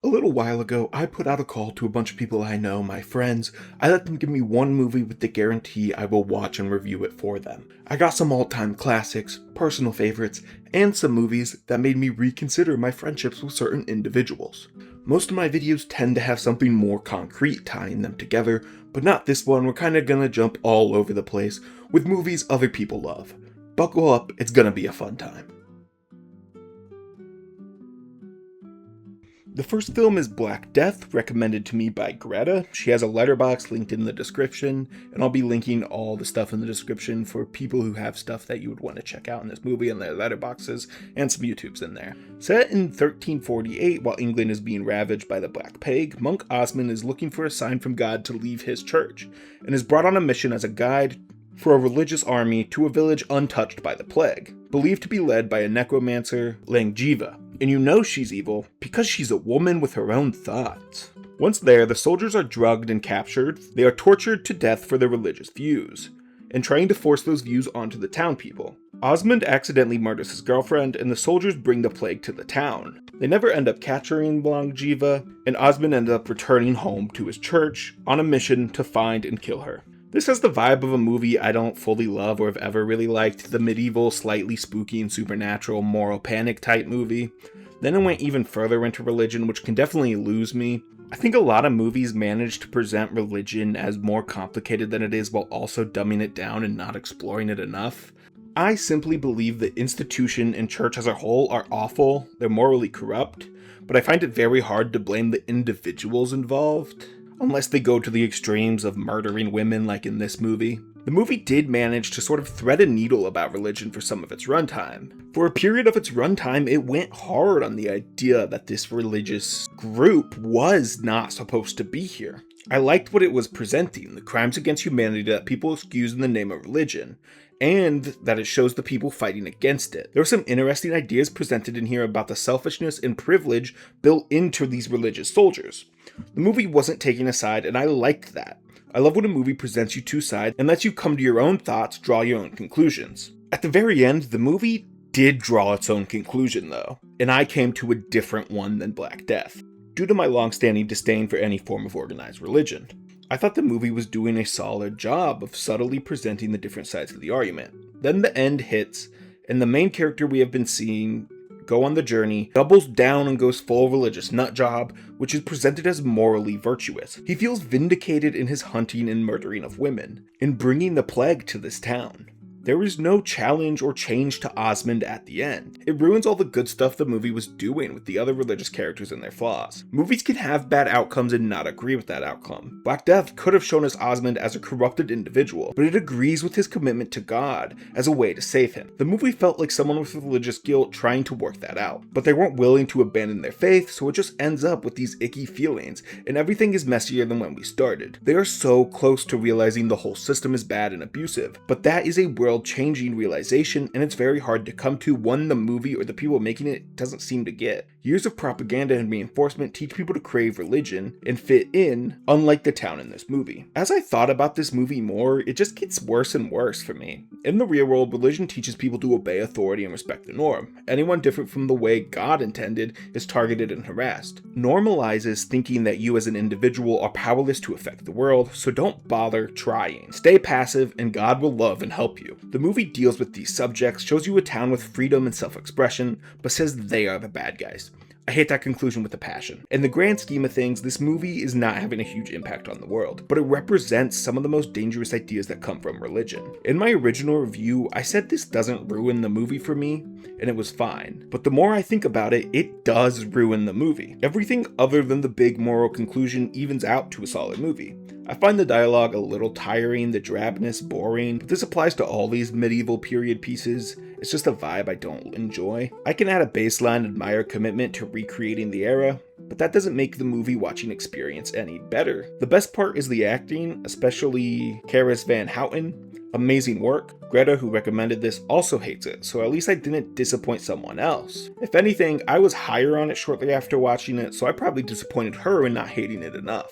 little while ago, I put out a call to a bunch of people I know, my friends. I let them give me one movie with the guarantee I will watch and review it for them. I got some all-time classics, personal favorites, and some movies that made me reconsider my friendships with certain individuals. Most of my videos tend to have something more concrete tying them together, but not this one. We're kinda gonna jump all over the place with movies other people love. Buckle up, it's gonna be a fun time. The first film is Black Death, recommended to me by Greta. She has a letterbox linked in the description, and I'll be linking all the stuff in the description for people who have stuff that you would want to check out in this movie and their letterboxes, and some YouTubes in there. Set in 1348, while England is being ravaged by the Black Plague, monk Osmond is looking for a sign from God to leave his church, and is brought on a mission as a guide for a religious army to a village untouched by the plague, believed to be led by a necromancer, Langjiva. And you know she's evil because she's a woman with her own thoughts. Once there, the soldiers are drugged and captured. They are tortured to death for their religious views, and trying to force those views onto the town people. Osmond accidentally murders his girlfriend, and the soldiers bring the plague to the town. They never end up capturing Langjiva, and Osmond ends up returning home to his church on a mission to find and kill her. This has the vibe of a movie I don't fully love or have ever really liked, the medieval, slightly spooky and supernatural moral panic type movie. Then it went even further into religion, which can definitely lose me. I think a lot of movies manage to present religion as more complicated than it is while also dumbing it down and not exploring it enough. I simply believe the institution and church as a whole are awful, they're morally corrupt, but I find it very hard to blame the individuals involved, unless they go to the extremes of murdering women like in this movie. The movie did manage to sort of thread a needle about religion for some of its runtime. For a period of its runtime, it went hard on the idea that this religious group was not supposed to be here. I liked what it was presenting, the crimes against humanity that people excuse in the name of religion, and that it shows the people fighting against it. There were some interesting ideas presented in here about the selfishness and privilege built into these religious soldiers. The movie wasn't taking a side, and I liked that. I love when a movie presents you two sides and lets you come to your own thoughts, draw your own conclusions. At the very end, the movie did draw its own conclusion though, and I came to a different one than Black Death, due to my long-standing disdain for any form of organized religion. I thought the movie was doing a solid job of subtly presenting the different sides of the argument. Then the end hits, and the main character we have been seeing go on the journey doubles down and goes full religious nutjob, which is presented as morally virtuous. He feels vindicated in his hunting and murdering of women, in bringing the plague to this town. There is no challenge or change to Osmond at the end. It ruins all the good stuff the movie was doing with the other religious characters and their flaws. Movies can have bad outcomes and not agree with that outcome. Black Death could have shown us Osmond as a corrupted individual, but it agrees with his commitment to God as a way to save him. The movie felt like someone with religious guilt trying to work that out, but they weren't willing to abandon their faith, so it just ends up with these icky feelings, and everything is messier than when we started. They are so close to realizing the whole system is bad and abusive, but that is a world-changing realization, and it's very hard to come to one the movie or the people making it doesn't seem to get. Years of propaganda and reinforcement teach people to crave religion and fit in, unlike the town in this movie. As I thought about this movie more, it just gets worse and worse for me. In the real world, religion teaches people to obey authority and respect the norm. Anyone different from the way God intended is targeted and harassed. Normalizes thinking that you as an individual are powerless to affect the world, so don't bother trying. Stay passive and God will love and help you. The movie deals with these subjects, shows you a town with freedom and self-expression, but says they are the bad guys. I hate that conclusion with a passion. In the grand scheme of things, this movie is not having a huge impact on the world, but it represents some of the most dangerous ideas that come from religion. In my original review, I said this doesn't ruin the movie for me, and it was fine. But the more I think about it, it does ruin the movie. Everything other than the big moral conclusion evens out to a solid movie. I find the dialogue a little tiring, the drabness boring, but this applies to all these medieval period pieces. It's just a vibe I don't enjoy. I can add a baseline admire commitment to recreating the era, but that doesn't make the movie watching experience any better. The best part is the acting, especially Karis Van Houten. Amazing work. Greta, who recommended this, also hates it, so at least I didn't disappoint someone else. If anything, I was higher on it shortly after watching it, so I probably disappointed her in not hating it enough.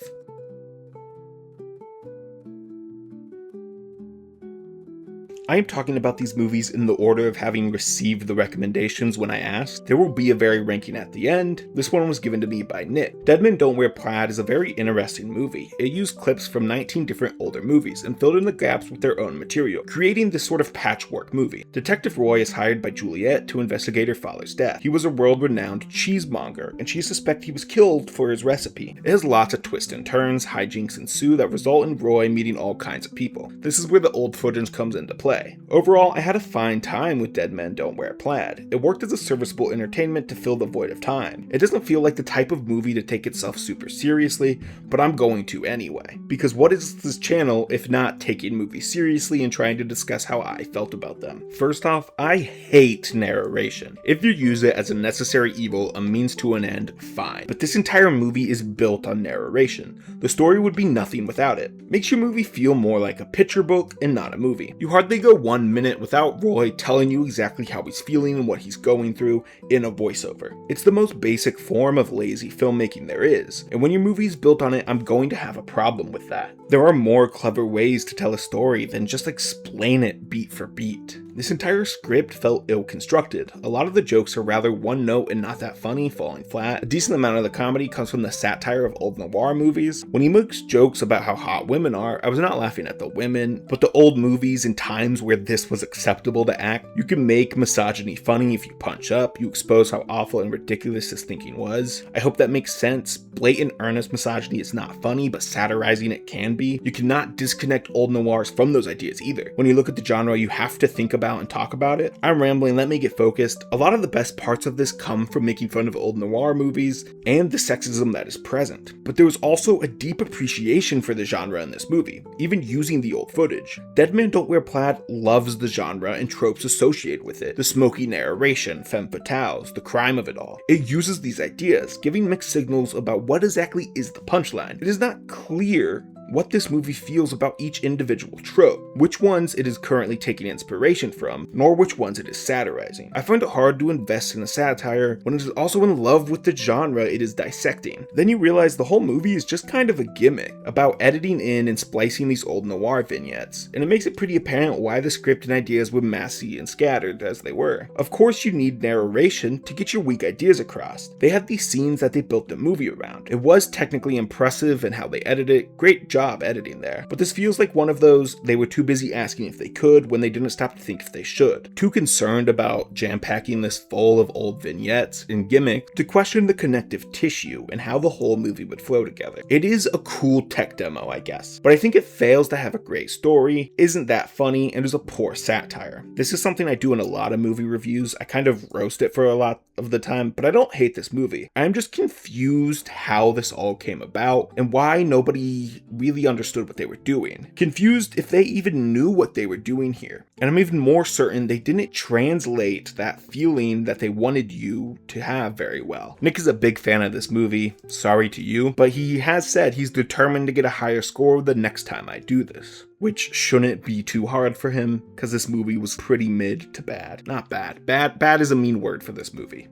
I am talking about these movies in the order of having received the recommendations when I asked. There will be a very ranking at the end. This one was given to me by Nick. Dead Men Don't Wear Plaid is a very interesting movie. It used clips from 19 different older movies and filled in the gaps with their own material, creating this sort of patchwork movie. Detective Roy is hired by Juliet to investigate her father's death. He was a world-renowned cheesemonger, and she suspects he was killed for his recipe. It has lots of twists and turns, hijinks ensue that result in Roy meeting all kinds of people. This is where the old footage comes into play. Overall, I had a fine time with Dead Men Don't Wear Plaid. It worked as a serviceable entertainment to fill the void of time. It doesn't feel like the type of movie to take itself super seriously, but I'm going to anyway. Because what is this channel if not taking movies seriously and trying to discuss how I felt about them? First off, I hate narration. If you use it as a necessary evil, a means to an end, fine. But this entire movie is built on narration. The story would be nothing without it. Makes your movie feel more like a picture book and not a movie. You hardly go 1 minute without Roy telling you exactly how he's feeling and what he's going through in a voiceover. It's the most basic form of lazy filmmaking there is, and when your movie's built on it, I'm going to have a problem with that. There are more clever ways to tell a story than just explain it beat for beat. This entire script felt ill-constructed. A lot of the jokes are rather one note and not that funny, falling flat. A decent amount of the comedy comes from the satire of old noir movies. When he makes jokes about how hot women are, I was not laughing at the women, but the old movies and times where this was acceptable to act. You can make misogyny funny if you punch up, you expose how awful and ridiculous this thinking was. I hope that makes sense. Blatant earnest misogyny is not funny, but satirizing it can be. You cannot disconnect old noirs from those ideas either. When you look at the genre, you have to think about and talk about it. I'm rambling, let me get focused. A lot of the best parts of this come from making fun of old noir movies and the sexism that is present. But there was also a deep appreciation for the genre in this movie, even using the old footage. Dead Men Don't Wear Plaid loves the genre and tropes associated with it. The smoky narration, femme fatales, the crime of it all. It uses these ideas, giving mixed signals about what exactly is the punchline. It is not clear what this movie feels about each individual trope, which ones it is currently taking inspiration from, nor which ones it is satirizing. I find it hard to invest in a satire when it is also in love with the genre it is dissecting. Then you realize the whole movie is just kind of a gimmick about editing in and splicing these old noir vignettes, and it makes it pretty apparent why the script and ideas were messy and scattered as they were. Of course you need narration to get your weak ideas across. They had these scenes that they built the movie around. It was technically impressive in how they edited it, great job editing there, but this feels like one of those they were too busy asking if they could when they didn't stop to think if they should. Too concerned about jam-packing this full of old vignettes and gimmick to question the connective tissue and how the whole movie would flow together. It is a cool tech demo, I guess, but I think it fails to have a great story, isn't that funny, and is a poor satire. This is something I do in a lot of movie reviews. I kind of roast it for a lot of the time, but I don't hate this movie. I'm just confused how this all came about and why nobody really understood what they were doing. Confused if they even knew what they were doing here. And I'm even more certain they didn't translate that feeling that they wanted you to have very well. Nick is a big fan of this movie, sorry to you, but he has said he's determined to get a higher score the next time I do this. Which shouldn't be too hard for him, because this movie was pretty mid to bad. Not bad. Bad is a mean word for this movie.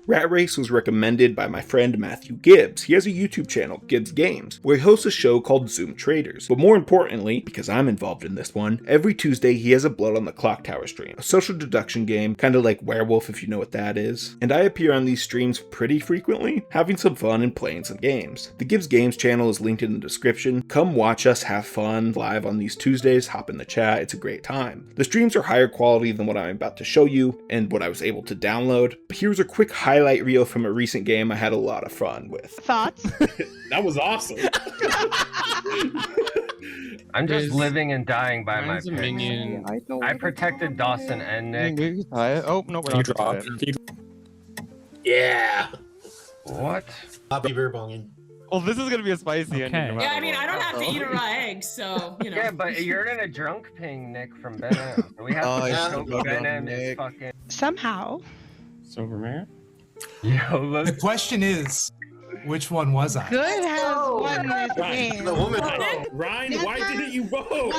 Rat Race was recommended by my friend Matthew Gibbs. He has a YouTube channel, Gibbs Games, where he hosts a show called Zoom Traders. But more importantly, because I'm involved in this one, every Tuesday he has a Blood on the Clock Tower stream, a social deduction game, kind of like Werewolf if you know what that is. And I appear on these streams pretty frequently, having some fun and playing some games. The Gibbs Games channel is linked in the description. Come watch us have fun live on these Tuesdays, hop in the chat, it's a great time. The streams are higher quality than what I'm about to show you and what I was able to download, but here's a quick highlight reel from a recent game I had a lot of fun with. Thoughts? That was awesome. I'm just living and dying by my Mine's a picks. minion. I protected Dawson and Nick. Oh, no, we're not. Yeah. What? Happy beer bonging. Well, this is gonna be a spicy ending. No Yeah, I matter mean, what. I don't have to eat a raw egg, so, you know. Yeah, but you're in a drunk ping, Nick, from Venom. We have to yeah. show Venom is fucking... Somehow. Sober man? Yo, look. The question is, which one was I? Good has won this game. The woman. Oh. Ryne, why didn't you vote?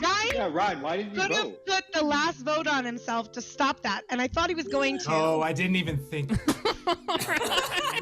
Ryne Yeah, Ryne, why didn't you could have vote? put the last vote on himself to stop that, and I thought he was going to. Oh, I didn't even think.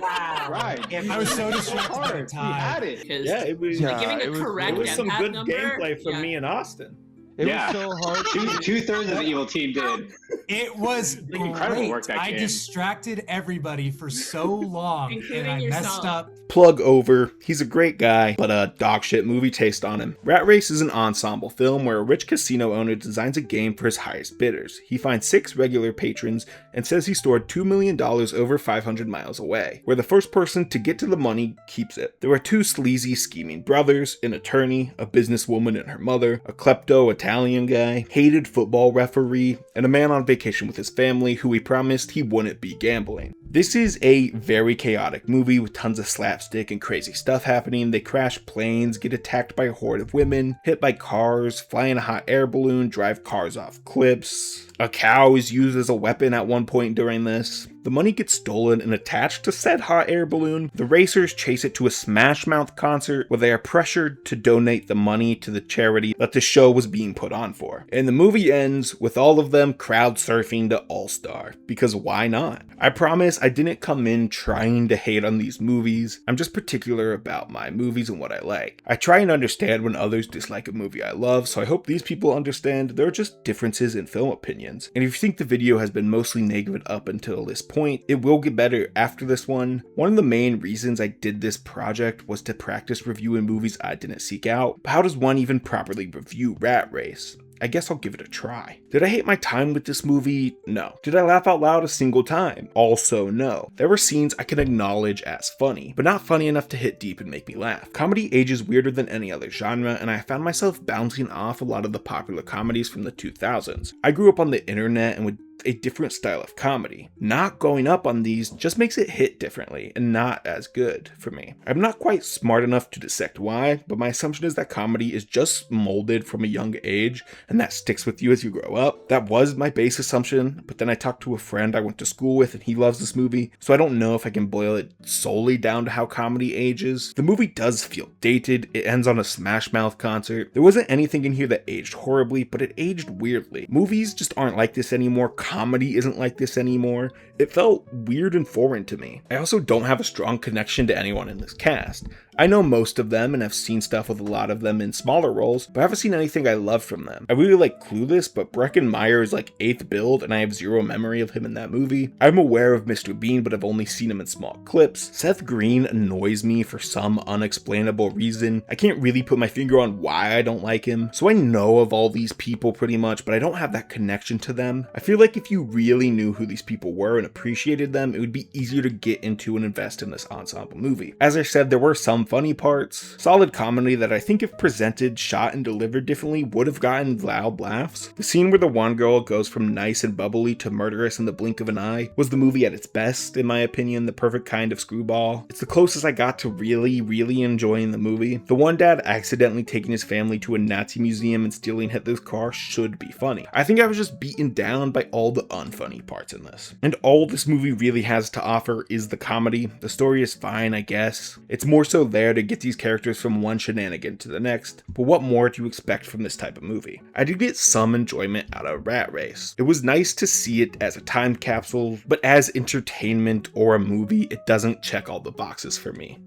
Wow. Ryne. I was so distracted by the Hard. He time. had it. Yeah, it was. Yeah, Giving a it was- correct It was some empath good number. gameplay from yeah. me and Austin. It Yeah. was so hard. Two-thirds of the evil team did. It was Incredible great. work that I game. distracted everybody for so long, and Including I messed yourself. up. Plug over. He's a great guy, but a dog shit movie taste on him. Rat Race is an ensemble film where a rich casino owner designs a game for his highest bidders. He finds 6 regular patrons and says he stored $2 million over 500 miles away, where the first person to get to the money keeps it. There are 2 sleazy, scheming brothers, an attorney, a businesswoman and her mother, a klepto Italian guy, hated football referee, and a man on vacation with his family who he promised he wouldn't be gambling. This is a very chaotic movie with tons of slapstick and crazy stuff happening. They crash planes, get attacked by a horde of women, hit by cars, fly in a hot air balloon, drive cars off cliffs. A cow is used as a weapon at one point during this. The money gets stolen and attached to said hot air balloon. The racers chase it to a Smash Mouth concert where they are pressured to donate the money to the charity that the show was being put on for. And the movie ends with all of them crowd surfing to All-Star, because why not? I promise I didn't come in trying to hate on these movies. I'm just particular about my movies and what I like. I try and understand when others dislike a movie I love, so I hope these people understand there are just differences in film opinions. And if you think the video has been mostly negative up until this point, it will get better after this one. One of the main reasons I did this project was to practice reviewing movies I didn't seek out. But how does one even properly review Rat Race? I guess I'll give it a try. Did I hate my time with this movie? No. Did I laugh out loud a single time? Also no. There were scenes I can acknowledge as funny, but not funny enough to hit deep and make me laugh. Comedy ages weirder than any other genre, and I found myself bouncing off a lot of the popular comedies from the 2000s. I grew up on the internet and would a different style of comedy. Not going up on these just makes it hit differently and not as good for me. I'm not quite smart enough to dissect why, but my assumption is that comedy is just molded from a young age and that sticks with you as you grow up. That was my base assumption, but then I talked to a friend I went to school with and he loves this movie, so I don't know if I can boil it solely down to how comedy ages. The movie does feel dated. It ends on a Smash Mouth concert. There wasn't anything in here that aged horribly, but it aged weirdly. Movies just aren't like this anymore. Comedy isn't like this anymore. It felt weird and foreign to me. I also don't have a strong connection to anyone in this cast. I know most of them and have seen stuff with a lot of them in smaller roles, but I haven't seen anything I love from them. I really like Clueless, but Breckin Meyer is like 8th build and I have zero memory of him in that movie. I'm aware of Mr. Bean, but I've only seen him in small clips. Seth Green annoys me for some unexplainable reason. I can't really put my finger on why I don't like him. So I know of all these people pretty much, but I don't have that connection to them. I feel like if you really knew who these people were and appreciated them, it would be easier to get into and invest in this ensemble movie. As I said, there were some funny parts, solid comedy that I think if presented, shot, and delivered differently would have gotten loud laughs. The scene where the one girl goes from nice and bubbly to murderous in the blink of an eye was the movie at its best, in my opinion, the perfect kind of screwball. It's the closest I got to really enjoying the movie. The one dad accidentally taking his family to a Nazi museum and stealing Hitler's car should be funny. I think I was just beaten down by all the unfunny parts in this. And all this movie really has to offer is the comedy. The story is fine, I guess. It's more so there to get these characters from one shenanigan to the next, but what more do you expect from this type of movie? I did get some enjoyment out of Rat Race. It was nice to see it as a time capsule, but as entertainment or a movie, it doesn't check all the boxes for me.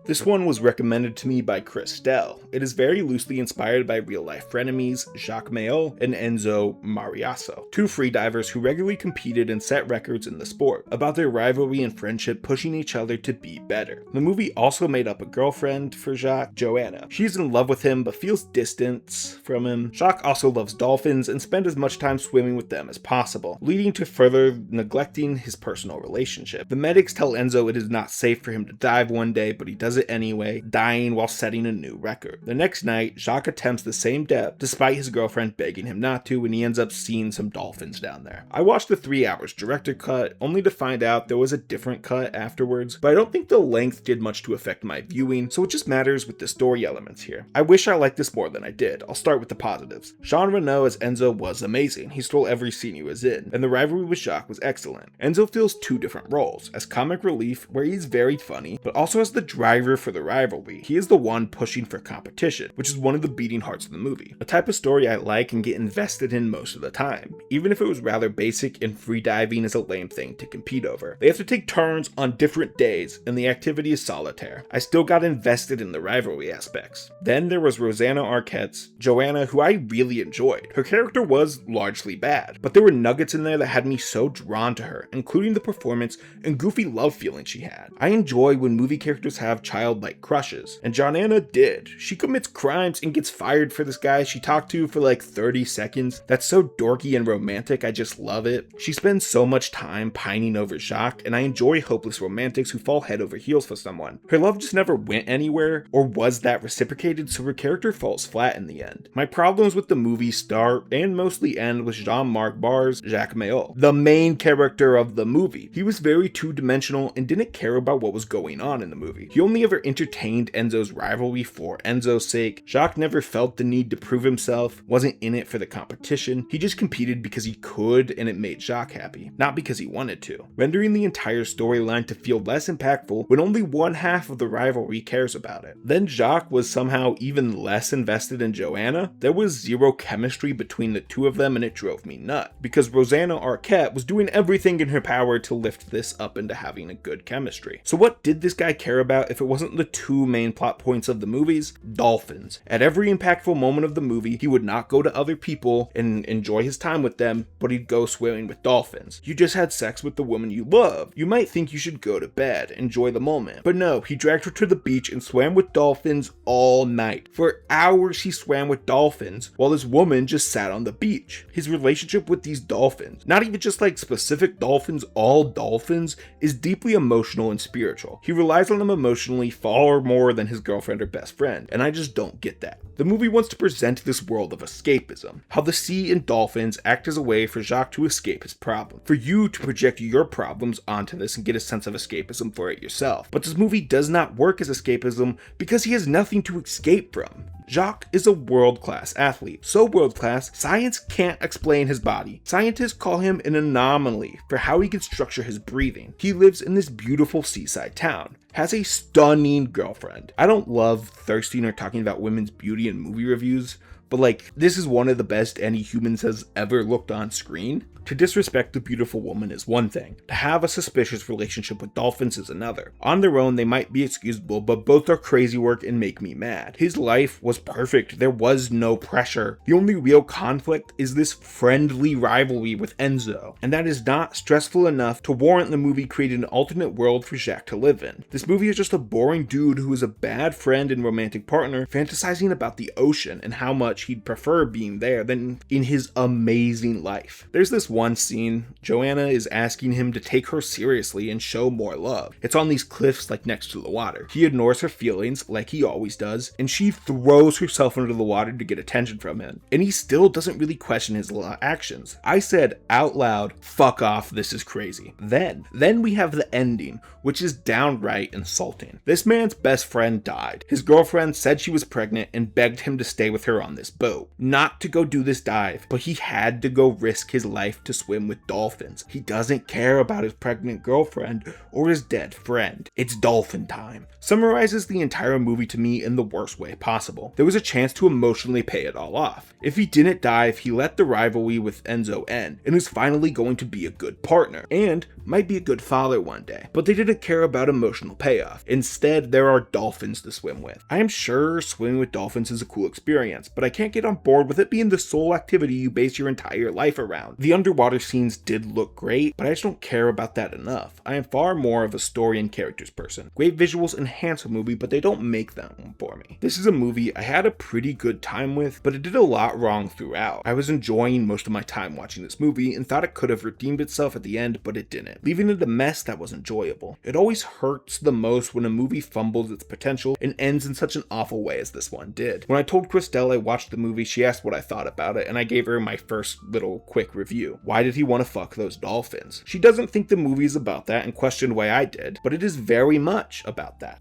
This one was recommended to me by Kristel. It is very loosely inspired by real-life frenemies Jacques Mayol and Enzo Mariaso, two freedivers who regularly competed and set records in the sport, about their rivalry and friendship pushing each other to be better. The movie also made up a girlfriend for Jacques, Joanna. She's in love with him but feels distance from him. Jacques also loves dolphins and spends as much time swimming with them as possible, leading to further neglecting his personal relationship. The medics tell Enzo it is not safe for him to dive one day, but he does it anyway, dying while setting a new record. The next night, Jacques attempts the same depth despite his girlfriend begging him not to, and he ends up seeing some dolphins down there. I watched the 3 hours director cut, only to find out there was a different cut afterwards, but I don't think the length did much to affect my viewing, so it just matters with the story elements here. I wish I liked this more than I did. I'll start with the positives. Jean Reno as Enzo was amazing. He stole every scene he was in, and the rivalry with Jacques was excellent. Enzo fills two different roles, as comic relief, where he's very funny, but also as the dry driver for the rivalry. He is the one pushing for competition, which is one of the beating hearts of the movie. A type of story I like and get invested in most of the time, even if it was rather basic and free diving is a lame thing to compete over. They have to take turns on different days, and the activity is solitaire. I still got invested in the rivalry aspects. Then there was Rosanna Arquette's Joanna, who I really enjoyed. Her character was largely bad, but there were nuggets in there that had me so drawn to her, including the performance and goofy love feeling she had. I enjoy when movie characters have childlike crushes, and Joanna did. She commits crimes and gets fired for this guy she talked to for like 30 seconds. That's so dorky and romantic, I just love it. She spends so much time pining over Jacques, and I enjoy hopeless romantics who fall head over heels for someone. Her love just never went anywhere, or was that reciprocated, so her character falls flat in the end. My problems with the movie start and mostly end with Jean-Marc Barr's Jacques Mayol, the main character of the movie. He was very two-dimensional and didn't care about what was going on in the movie. He only ever entertained Enzo's rivalry for Enzo's sake. Jacques never felt the need to prove himself, wasn't in it for the competition. He just competed because he could and it made Jacques happy, not because he wanted to, rendering the entire storyline to feel less impactful when only one half of the rivalry cares about it. Then Jacques was somehow even less invested in Joanna. There was zero chemistry between the two of them and it drove me nuts, because Rosanna Arquette was doing everything in her power to lift this up into having a good chemistry. So what did this guy care about if it wasn't the two main plot points of the movies? Dolphins. At every impactful moment of the movie, he would not go to other people and enjoy his time with them, but he'd go swimming with dolphins. You just had sex with the woman you love. You might think you should go to bed, enjoy the moment. But no, he dragged her to the beach and swam with dolphins all night. For hours he swam with dolphins while this woman just sat on the beach. His relationship with these dolphins, not even just like specific dolphins, all dolphins, is deeply emotional and spiritual. He relies on them emotionally far more than his girlfriend or best friend, and I just don't get that. The movie wants to present this world of escapism, how the sea and dolphins act as a way for Jacques to escape his problem, for you to project your problems onto this and get a sense of escapism for it yourself. But this movie does not work as escapism because he has nothing to escape from. Jacques is a world-class athlete, so world-class, science can't explain his body. Scientists call him an anomaly for how he can structure his breathing. He lives in this beautiful seaside town, has a stunning girlfriend. I don't love thirsting or talking about women's beauty in movie reviews, but like, this is one of the best any humans has ever looked on screen. To disrespect a beautiful woman is one thing. To have a suspicious relationship with dolphins is another. On their own, they might be excusable, but both are crazy work and make me mad. His life was perfect. There was no pressure. The only real conflict is this friendly rivalry with Enzo, and that is not stressful enough to warrant the movie creating an alternate world for Jacques to live in. This movie is just a boring dude who is a bad friend and romantic partner fantasizing about the ocean and how much he'd prefer being there than in his amazing life. There's this one scene, Joanna is asking him to take her seriously and show more love. It's on these cliffs like next to the water. He ignores her feelings like he always does, and she throws herself into the water to get attention from him. And he still doesn't really question his actions. I said out loud, fuck off, this is crazy. Then we have the ending, which is downright insulting. This man's best friend died. His girlfriend said she was pregnant and begged him to stay with her on this boat. Not to go do this dive, but he had to go risk his life to swim with dolphins. He doesn't care about his pregnant girlfriend or his dead friend. It's dolphin time. Summarizes the entire movie to me in the worst way possible. There was a chance to emotionally pay it all off. If he didn't dive, he let the rivalry with Enzo end and is finally going to be a good partner and might be a good father one day. But they didn't care about emotional payoff. Instead, there are dolphins to swim with. I am sure swimming with dolphins is a cool experience, but I can't get on board with it being the sole activity you base your entire life around. The underwater scenes did look great, but I just don't care about that enough. I am far more of a story and characters person. Great visuals enhance a movie, but they don't make them for me. This is a movie I had a pretty good time with, but it did a lot wrong throughout. I was enjoying most of my time watching this movie and thought it could have redeemed itself at the end, but it didn't, leaving it a mess that was enjoyable. It always hurts the most when a movie fumbles its potential and ends in such an awful way as this one did. When I told Kristel I watched the movie, she asked what I thought about it, and I gave her my first little quick review. Why did he want to fuck those dolphins? She doesn't think the movie is about that and questioned why I did, but it is very much about that.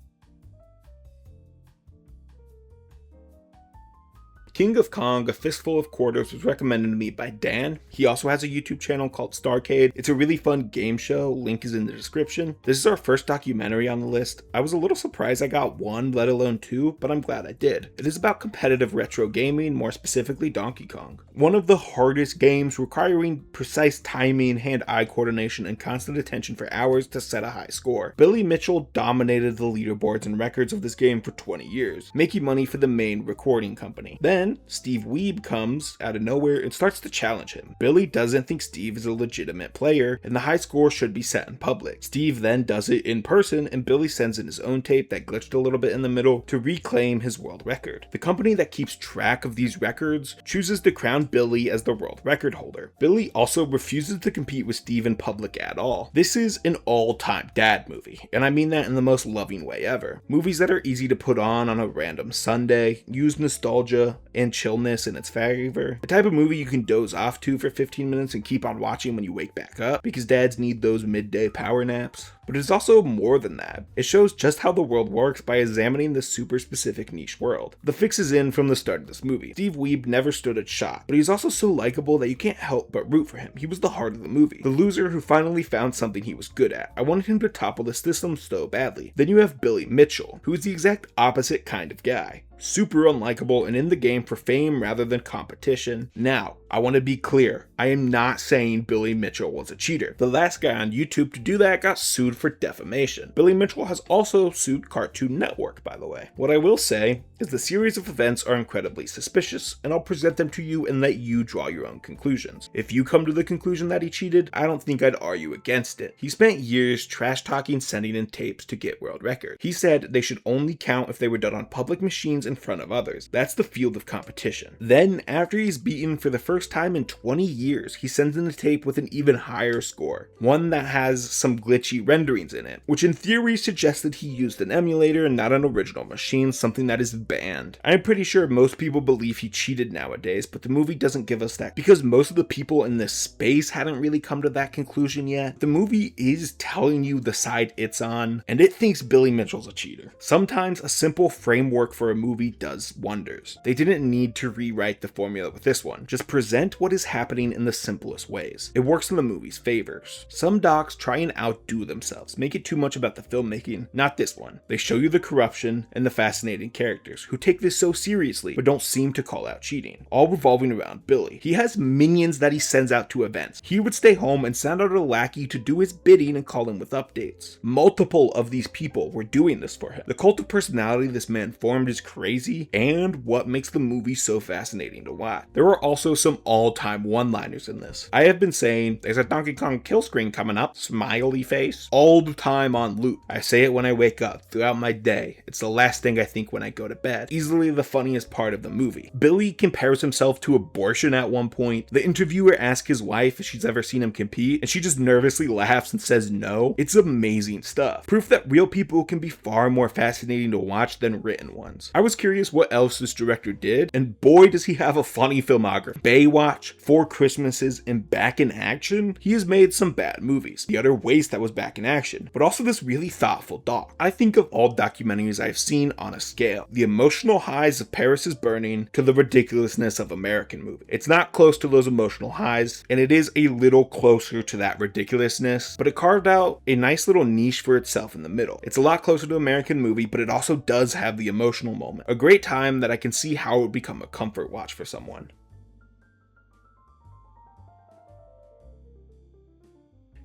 King of Kong, A Fistful of Quarters was recommended to me by Dan. He also has a YouTube channel called Starcade. It's a really fun game show, link is in the description. This is our first documentary on the list. I was a little surprised I got one, let alone two, but I'm glad I did. It is about competitive retro gaming, more specifically Donkey Kong. One of the hardest games requiring precise timing, hand-eye coordination, and constant attention for hours to set a high score. Billy Mitchell dominated the leaderboards and records of this game for 20 years, making money for the main recording company. Then, Steve Wiebe comes out of nowhere and starts to challenge him. Billy doesn't think Steve is a legitimate player, and the high score should be set in public. Steve then does it in person, and Billy sends in his own tape that glitched a little bit in the middle to reclaim his world record. The company that keeps track of these records chooses to crown Billy as the world record holder. Billy also refuses to compete with Steve in public at all. This is an all-time dad movie, and I mean that in the most loving way ever. Movies that are easy to put on a random Sunday, use nostalgia and chillness in its favor. The type of movie you can doze off to for 15 minutes and keep on watching when you wake back up, because dads need those midday power naps. But it's also more than that. It shows just how the world works by examining this super specific niche world. The fix is in from the start of this movie. Steve Wiebe never stood a shot, but he's also so likable that you can't help but root for him. He was the heart of the movie, the loser who finally found something he was good at. I wanted him to topple the system so badly. Then you have Billy Mitchell, who is the exact opposite kind of guy. Super unlikable and in the game for fame rather than competition. Now, I want to be clear, I am not saying Billy Mitchell was a cheater. The last guy on YouTube to do that got sued for defamation. Billy Mitchell has also sued Cartoon Network, by the way. What I will say is the series of events are incredibly suspicious, and I'll present them to you and let you draw your own conclusions. If you come to the conclusion that he cheated, I don't think I'd argue against it. He spent years trash talking sending in tapes to get world record. He said they should only count if they were done on public machines in front of others. That's the field of competition. Then, after he's beaten for the first time in 20 years, he sends in a tape with an even higher score, one that has some glitchy renderings in it, which in theory suggested he used an emulator and not an original machine, something that is banned. I'm pretty sure most people believe he cheated nowadays, but the movie doesn't give us that because most of the people in this space hadn't really come to that conclusion yet. The movie is telling you the side it's on, and it thinks Billy Mitchell's a cheater. Sometimes a simple framework for a movie does wonders. They didn't need to rewrite the formula with this one. Just present what is happening in the simplest ways. It works in the movie's favors. Some docs try and outdo themselves, make it too much about the filmmaking. Not this one. They show you the corruption and the fascinating characters who take this so seriously but don't seem to call out cheating, all revolving around Billy. He has minions that he sends out to events. He would stay home and send out a lackey to do his bidding and call him with updates. Multiple of these people were doing this for him. The cult of personality this man formed is crazy and what makes the movie so fascinating to watch. There are also some all-time one-liners in this. I have been saying there's a Donkey Kong kill screen coming up, smiley face, all the time on loop. I say it when I wake up, throughout my day. It's the last thing I think when I go to bed. Easily the funniest part of the movie. Billy compares himself to abortion at one point. The interviewer asks his wife if she's ever seen him compete, and she just nervously laughs and says no. It's amazing stuff. Proof that real people can be far more fascinating to watch than written ones. I was curious what else this director did, and boy does he have a funny filmography. Baywatch, Four Christmases, and Back in Action. He has made some bad movies. The Utter Waste that was Back in Action, but also this really thoughtful doc. I think of all documentaries I've seen on a scale. The emotional highs of Paris is Burning to the ridiculousness of American Movie. It's not close to those emotional highs, and it is a little closer to that ridiculousness, but it carved out a nice little niche for itself in the middle. It's a lot closer to American Movie, but it also does have the emotional moment. A great time that I can see how it would become a comfort watch for someone.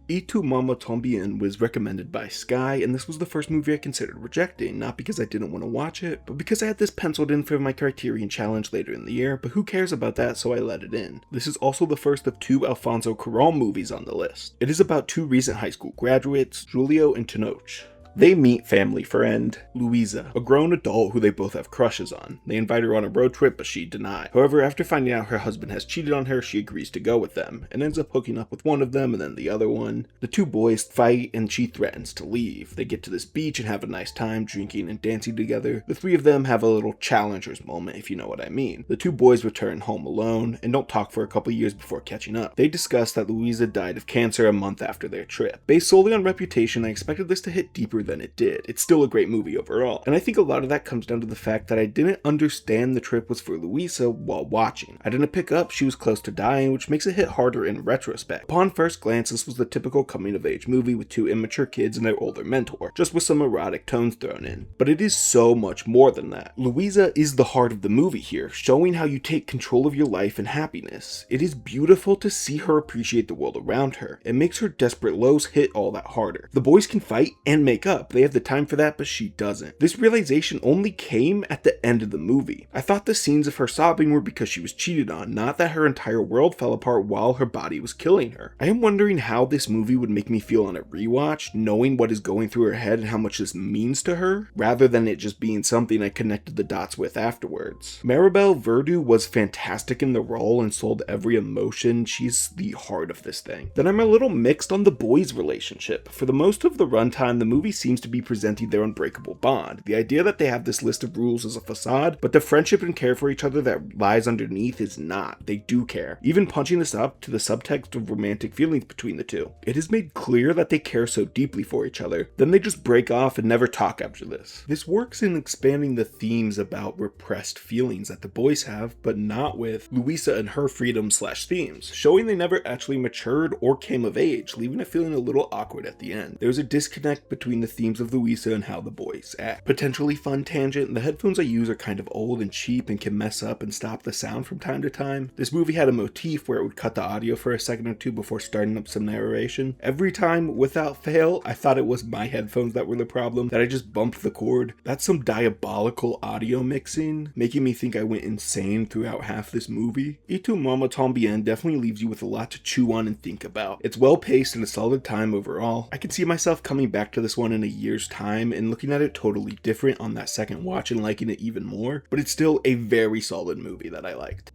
Y Tu Mama Tambien was recommended by Sky, and this was the first movie I considered rejecting, not because I didn't want to watch it, but because I had this penciled in for my Criterion challenge later in the year, but who cares about that, so I let it in. This is also the first of two Alfonso Cuarón movies on the list. It is about two recent high school graduates, Julio and Tenoch. They meet family friend Luisa, a grown adult who they both have crushes on. They invite her on a road trip, but she denies. However, after finding out her husband has cheated on her, she agrees to go with them, and ends up hooking up with one of them and then the other one. The two boys fight, and she threatens to leave. They get to this beach and have a nice time drinking and dancing together. The three of them have a little challengers moment, if you know what I mean. The two boys return home alone, and don't talk for a couple years before catching up. They discuss that Luisa died of cancer a month after their trip. Based solely on reputation, I expected this to hit deeper than it did. It's still a great movie overall. And I think a lot of that comes down to the fact that I didn't understand the trip was for Louisa while watching. I didn't pick up she was close to dying, which makes it hit harder in retrospect. Upon first glance, this was the typical coming-of-age movie with two immature kids and their older mentor, just with some erotic tones thrown in. But it is so much more than that. Louisa is the heart of the movie here, showing how you take control of your life and happiness. It is beautiful to see her appreciate the world around her. It makes her desperate lows hit all that harder. The boys can fight and make up. They have the time for that, but she doesn't. This realization only came at the end of the movie. I thought the scenes of her sobbing were because she was cheated on, not that her entire world fell apart while her body was killing her. I am wondering how this movie would make me feel on a rewatch, knowing what is going through her head and how much this means to her, rather than it just being something I connected the dots with afterwards. Maribel Verdú was fantastic in the role and sold every emotion. She's the heart of this thing. Then I'm a little mixed on the boys' relationship. For the most of the runtime, the movie seems to be presenting their unbreakable bond. The idea that they have this list of rules is a facade, but the friendship and care for each other that lies underneath is not. They do care, even punching this up to the subtext of romantic feelings between the two. It is made clear that they care so deeply for each other, then they just break off and never talk after this. This works in expanding the themes about repressed feelings that the boys have, but not with Louisa and her freedom/themes, showing they never actually matured or came of age, leaving it feeling a little awkward at the end. There's a disconnect between the themes of Louisa and how the boys act. Potentially fun tangent, the headphones I use are kind of old and cheap and can mess up and stop the sound from time to time. This movie had a motif where it would cut the audio for a second or two before starting up some narration. Every time, without fail, I thought it was my headphones that were the problem, that I just bumped the cord. That's some diabolical audio mixing, making me think I went insane throughout half this movie. Y Tu Mamá Tambien definitely leaves you with a lot to chew on and think about. It's well paced and a solid time overall. I could see myself coming back to this one in a year's time and looking at it totally different on that second watch and liking it even more, but it's still a very solid movie that I liked.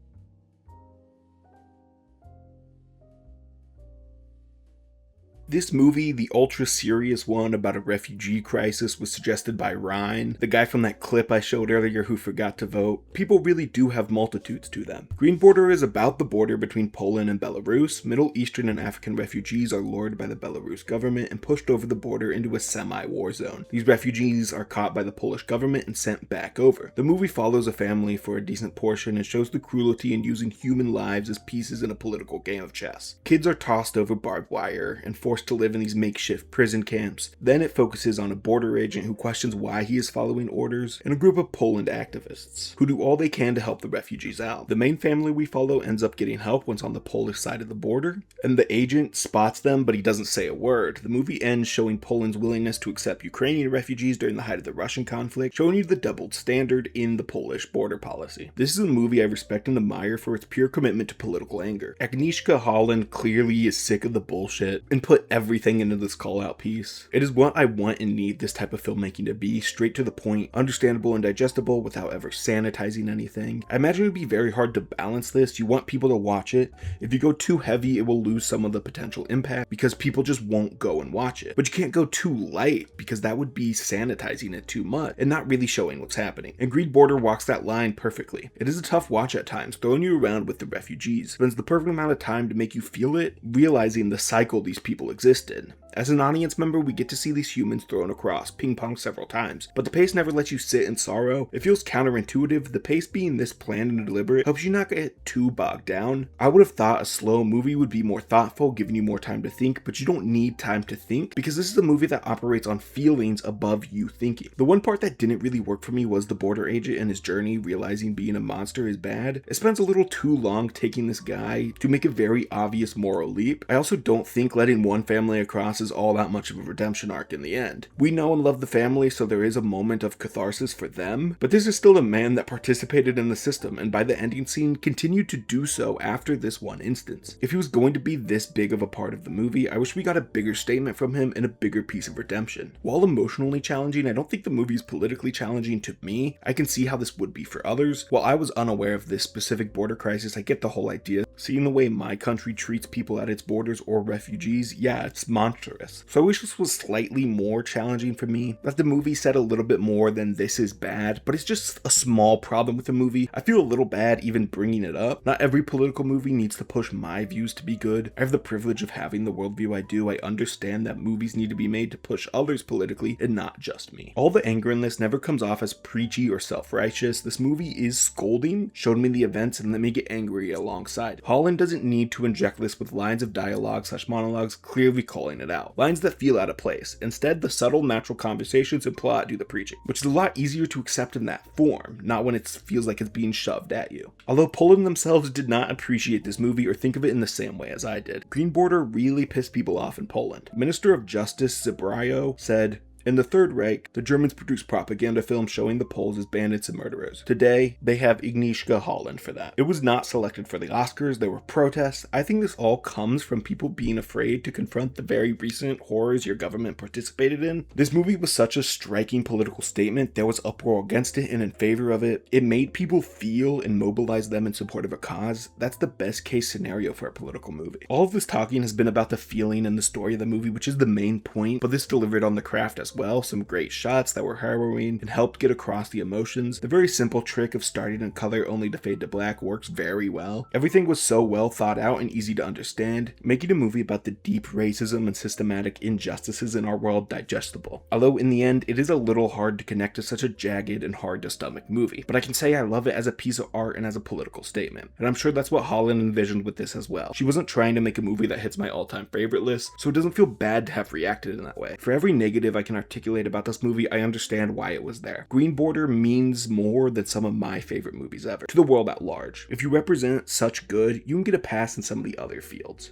This movie, the ultra serious one about a refugee crisis, was suggested by Ryne, the guy from that clip I showed earlier who forgot to vote. People really do have multitudes to them. Green Border is about the border between Poland and Belarus. Middle Eastern and African refugees are lured by the Belarus government and pushed over the border into a semi-war zone. These refugees are caught by the Polish government and sent back over. The movie follows a family for a decent portion and shows the cruelty in using human lives as pieces in a political game of chess. Kids are tossed over barbed wire and forced to live in these makeshift prison camps. Then it focuses on a border agent who questions why he is following orders, and a group of Poland activists who do all they can to help the refugees out. The main family we follow ends up getting help once on the Polish side of the border, and the agent spots them, but he doesn't say a word. The movie ends showing Poland's willingness to accept Ukrainian refugees during the height of the Russian conflict, showing you the doubled standard in the Polish border policy. This is a movie I respect and admire for its pure commitment to political anger. Agnieszka Holland clearly is sick of the bullshit and put everything into this call-out piece. It is what I want and need this type of filmmaking to be, straight to the point, understandable and digestible without ever sanitizing anything. I imagine it would be very hard to balance this. You want people to watch it. If you go too heavy, it will lose some of the potential impact because people just won't go and watch it. But you can't go too light because that would be sanitizing it too much and not really showing what's happening. And Green Border walks that line perfectly. It is a tough watch at times, throwing you around with the refugees, but it's the perfect amount of time to make you feel it, realizing the cycle these people exist in. As an audience member, we get to see these humans thrown across, ping-pong several times, but the pace never lets you sit in sorrow. It feels counterintuitive. The pace being this planned and deliberate helps you not get too bogged down. I would have thought a slow movie would be more thoughtful, giving you more time to think, but you don't need time to think because this is a movie that operates on feelings above you thinking. The one part that didn't really work for me was the border agent and his journey realizing being a monster is bad. It spends a little too long taking this guy to make a very obvious moral leap. I also don't think letting one family across is all that much of a redemption arc in the end. We know and love the family, so there is a moment of catharsis for them, but this is still a man that participated in the system and by the ending scene continued to do so after this one instance. If he was going to be this big of a part of the movie, I wish we got a bigger statement from him and a bigger piece of redemption. While emotionally challenging, I don't think the movie is politically challenging to me. I can see how this would be for others. While I was unaware of this specific border crisis, I get the whole idea. Seeing the way my country treats people at its borders or refugees, yeah, it's monstrous. adulterous. So I wish this was slightly more challenging for me, that the movie said a little bit more than this is bad, but it's just a small problem with the movie. I feel a little bad even bringing it up. Not every political movie needs to push my views to be good. I have the privilege of having the worldview I do. I understand that movies need to be made to push others politically and not just me. All the anger in this never comes off as preachy or self-righteous. This movie is scolding, showed me the events, and let me get angry alongside. Holland doesn't need to inject this with lines of dialogue/monologues clearly calling it out. Lines that feel out of place. Instead, the subtle, natural conversations and plot do the preaching, which is a lot easier to accept in that form, not when it feels like it's being shoved at you. Although Poland themselves did not appreciate this movie or think of it in the same way as I did. Green Border really pissed people off in Poland. Minister of Justice Zebrio said, "In the Third Reich, the Germans produced propaganda films showing the Poles as bandits and murderers. Today, they have Agnieszka Holland for that. It was not selected for the Oscars, there were protests. I think this all comes from people being afraid to confront the very recent horrors your government participated in. This movie was such a striking political statement, there was uproar against it and in favor of it. It made people feel and mobilize them in support of a cause. That's the best case scenario for a political movie." All of this talking has been about the feeling and the story of the movie, which is the main point, but this delivered on the craft as well. Some great shots that were harrowing and helped get across the emotions. The very simple trick of starting in color only to fade to black works very well. Everything was so well thought out and easy to understand, making a movie about the deep racism and systematic injustices in our world digestible. Although in the end, it is a little hard to connect to such a jagged and hard to stomach movie, but I can say I love it as a piece of art and as a political statement. And I'm sure that's what Holland envisioned with this as well. She wasn't trying to make a movie that hits my all-time favorite list, so it doesn't feel bad to have reacted in that way. For every negative I can articulate about this movie, I understand why it was there. Green Border means more than some of my favorite movies ever, to the world at large. If you represent such good, you can get a pass in some of the other fields.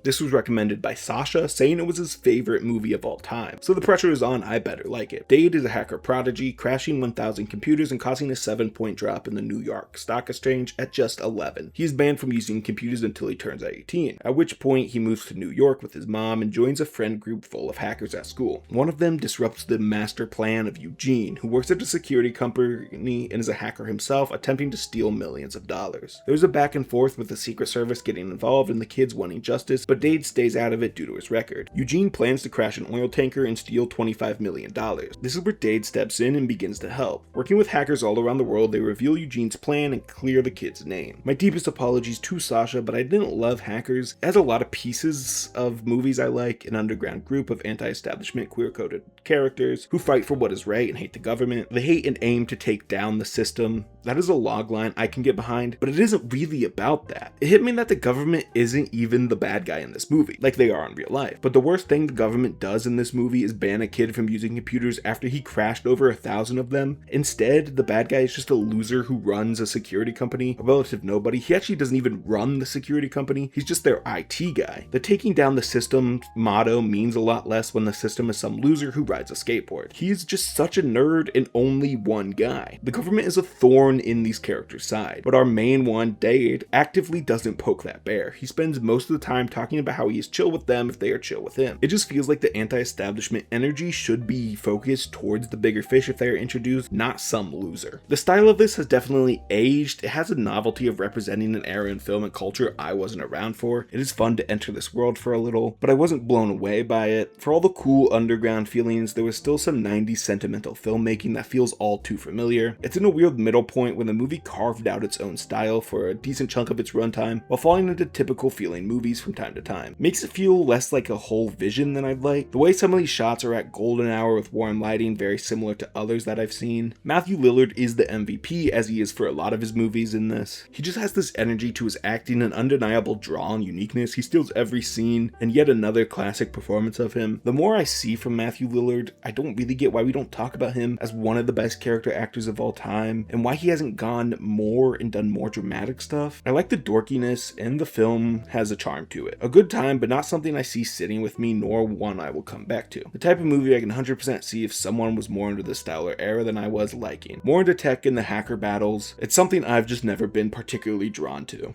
This was recommended by Sasha, saying it was his favorite movie of all time. So the pressure is on, I better like it. Dade is a hacker prodigy, crashing 1,000 computers and causing a 7-point drop in the New York Stock Exchange at just 11. He is banned from using computers until he turns 18, at which point he moves to New York with his mom and joins a friend group full of hackers at school. One of them disrupts the master plan of Eugene, who works at a security company and is a hacker himself, attempting to steal millions of dollars. There's a back and forth with the Secret Service getting involved and the kids wanting justice, but Dade stays out of it due to his record. Eugene plans to crash an oil tanker and steal $25 million. This is where Dade steps in and begins to help. Working with hackers all around the world, they reveal Eugene's plan and clear the kid's name. My deepest apologies to Sasha, but I didn't love Hackers. It has a lot of pieces of movies I like, an underground group of anti-establishment queer-coded characters who fight for what is right and hate the government. They hate and aim to take down the system. That is a logline I can get behind, but it isn't really about that. It hit me that the government isn't even the bad guy in this movie, like they are in real life. But the worst thing the government does in this movie is ban a kid from using computers after he crashed over 1,000 of them. Instead, the bad guy is just a loser who runs a security company, a relative nobody. He actually doesn't even run the security company, he's just their IT guy. The taking down the system motto means a lot less when the system is some loser who rides a skateboard. He's just such a nerd and only one guy. The government is a thorn in these characters' side, but our main one, Dade, actively doesn't poke that bear. He spends most of the time talking about how he is chill with them if they are chill with him. It just feels like the anti-establishment energy should be focused towards the bigger fish if they are introduced, not some loser. The style of this has definitely aged. It has a novelty of representing an era in film and culture I wasn't around for. It is fun to enter this world for a little, but I wasn't blown away by it. For all the cool underground feelings, there was still some 90s sentimental filmmaking that feels all too familiar. It's in a weird middle point when the movie carved out its own style for a decent chunk of its runtime, while falling into typical feeling movies from time to time. Makes it feel less like a whole vision than I'd like. The way some of these shots are at golden hour with warm lighting, very similar to others that I've seen. Matthew Lillard is the MVP, as he is for a lot of his movies in this. He just has this energy to his acting, an undeniable draw and uniqueness. He steals every scene, and yet another classic performance of him. The more I see from Matthew Lillard, I don't really get why we don't talk about him as one of the best character actors of all time, and why he hasn't gone more and done more dramatic stuff. I like the dorkiness, and the film has a charm to it. A good time, but not something I see sitting with me, nor one I will come back to. The type of movie I can 100% see if someone was more into the style or era than I was liking. More into tech and the hacker battles. It's something I've just never been particularly drawn to.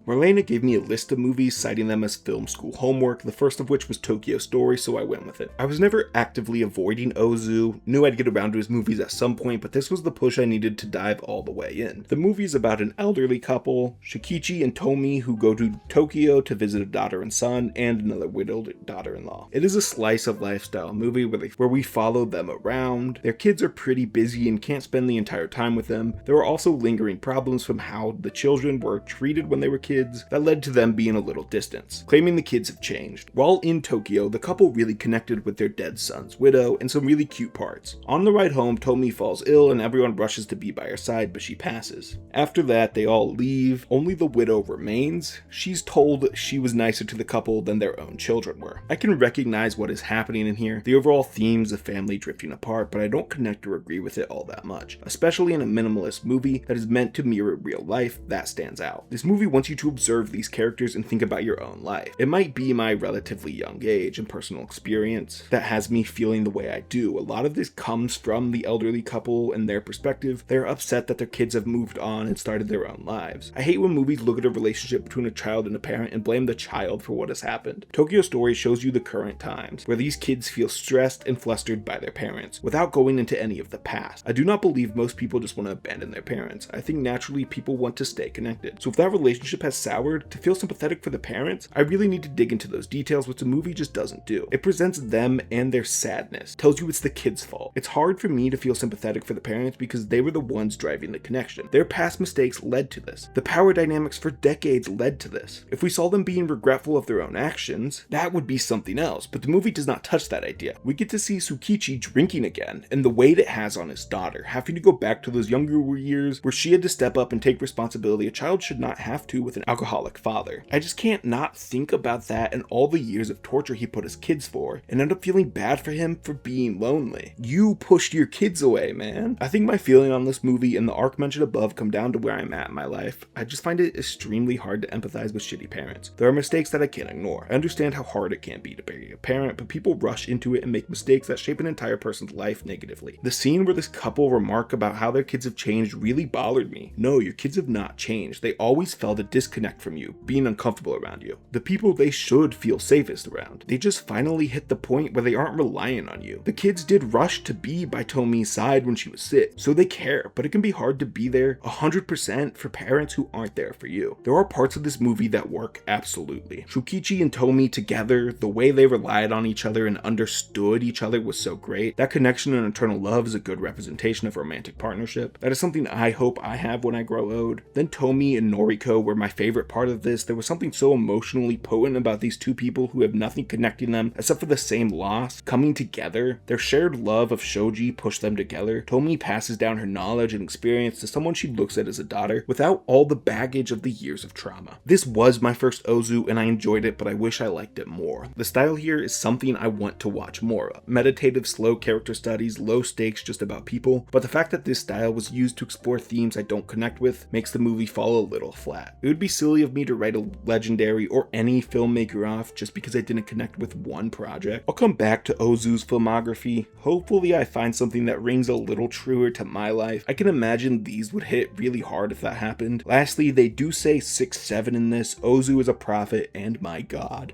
Marlene gave me a list of movies, citing them as film school homework, the first of which was Tokyo Story, so I went with it. I was never actively avoiding Ozu, knew I'd get around to his movies at some point, but this was the push I needed to dive all the way in. The movie is about an elderly couple, Shikichi and Tomi, who go to Tokyo to visit a daughter and son, and another widowed daughter-in-law. It is a slice of lifestyle movie where we follow them around. Their kids are pretty busy and can't spend the entire time with them. There are also lingering problems from how the children were treated when they were kids that led to them being a little distant, claiming the kids have changed. While in Tokyo, the couple really connected with their dead son's widow and some really cute parts. On the ride home, Tomi falls ill and everyone rushes to be by her side, but she passes. After that, they all leave. Only the widow remains. She's told she was nicer to the couple than their own children were. I can recognize what is happening in here, the overall themes of family drifting apart, but I don't connect or agree with it all that much. Especially in a minimalist movie that is meant to mirror real life, that stands out. This movie wants you to observe these characters and think about your own life. It might be my relatively young age and personal experience that has me feeling the way I do. A lot of this comes from the elderly couple and their perspective. They're upset that their kids have moved on and started their own lives. I hate when movies look at a relationship between a child and a parent and blame the child for what has happened. Tokyo Story shows you the current times, where these kids feel stressed and flustered by their parents, without going into any of the past. I do not believe most people just want to abandon their parents. I think naturally people want to stay connected. So if that relationship has soured, to feel sympathetic for the parents, I really need to dig into those details, which the movie just doesn't do. It presents them and their sadness, tells you it's the kids' fault. It's hard for me to feel sympathetic for the parents because they were the ones driving the connection. Their past mistakes led to this. The power dynamics for decades led to this. If we saw them being regretful of their own actions, that would be something else, but the movie does not touch that idea. We get to see Tsukichi drinking again, and the weight it has on his daughter, having to go back to those younger years where she had to step up and take responsibility a child should not have to with an alcoholic father. I just can't not think about that and all the years of torture he put his kids for, and end up feeling bad for him for being lonely. You pushed your kids away, man. I think my feeling on this movie and the arc mentioned above come down to where I'm at in my life. I just find it extremely hard to empathize with shitty parents. There are mistakes that I can't ignore. I understand how hard it can be to be a parent, but people rush into it and make mistakes that shape an entire person's life negatively. The scene where this couple remark about how their kids have changed really bothered me. No, your kids have not changed. They always felt a disconnect from you, being uncomfortable around you. The people they should feel safest around. They just finally hit the point where they aren't relying on you. The kids did rush to be by Tomi's side when she was sick, so they care, but it can be hard to be there 100% for parents who aren't there for you. There are parts of this movie that work absolutely. Shukichi and Tomi together, the way they relied on each other and understood each other was so great. That connection and eternal love is a good representation of romantic partnership. That is something I hope I have when I grow old. Then Tomi and Noriko were my favorite part of this. There was something so emotionally potent about these two people who have nothing connecting them except for the same loss, coming together. Their shared love of shoji pushed them together. Tomi passes down her knowledge and experience to someone she looks at as a daughter without all the baggage of the years of trauma. This was my first Ozu and I enjoyed it, but I wish I liked it more. The style here is something I want to watch more of. Meditative, slow character studies, low stakes just about people, but the fact that this style was used to explore themes I don't connect with makes the movie fall a little flat. It would be silly of me to write a legendary or any filmmaker off just because I didn't connect with one project. I'll come back to Ozu's filmography. Hopefully I find something that rings a little truer to my life. I can imagine these would hit really hard if that happened. Lastly, they do say 6-7 in this. Ozu is a prophet, and my god.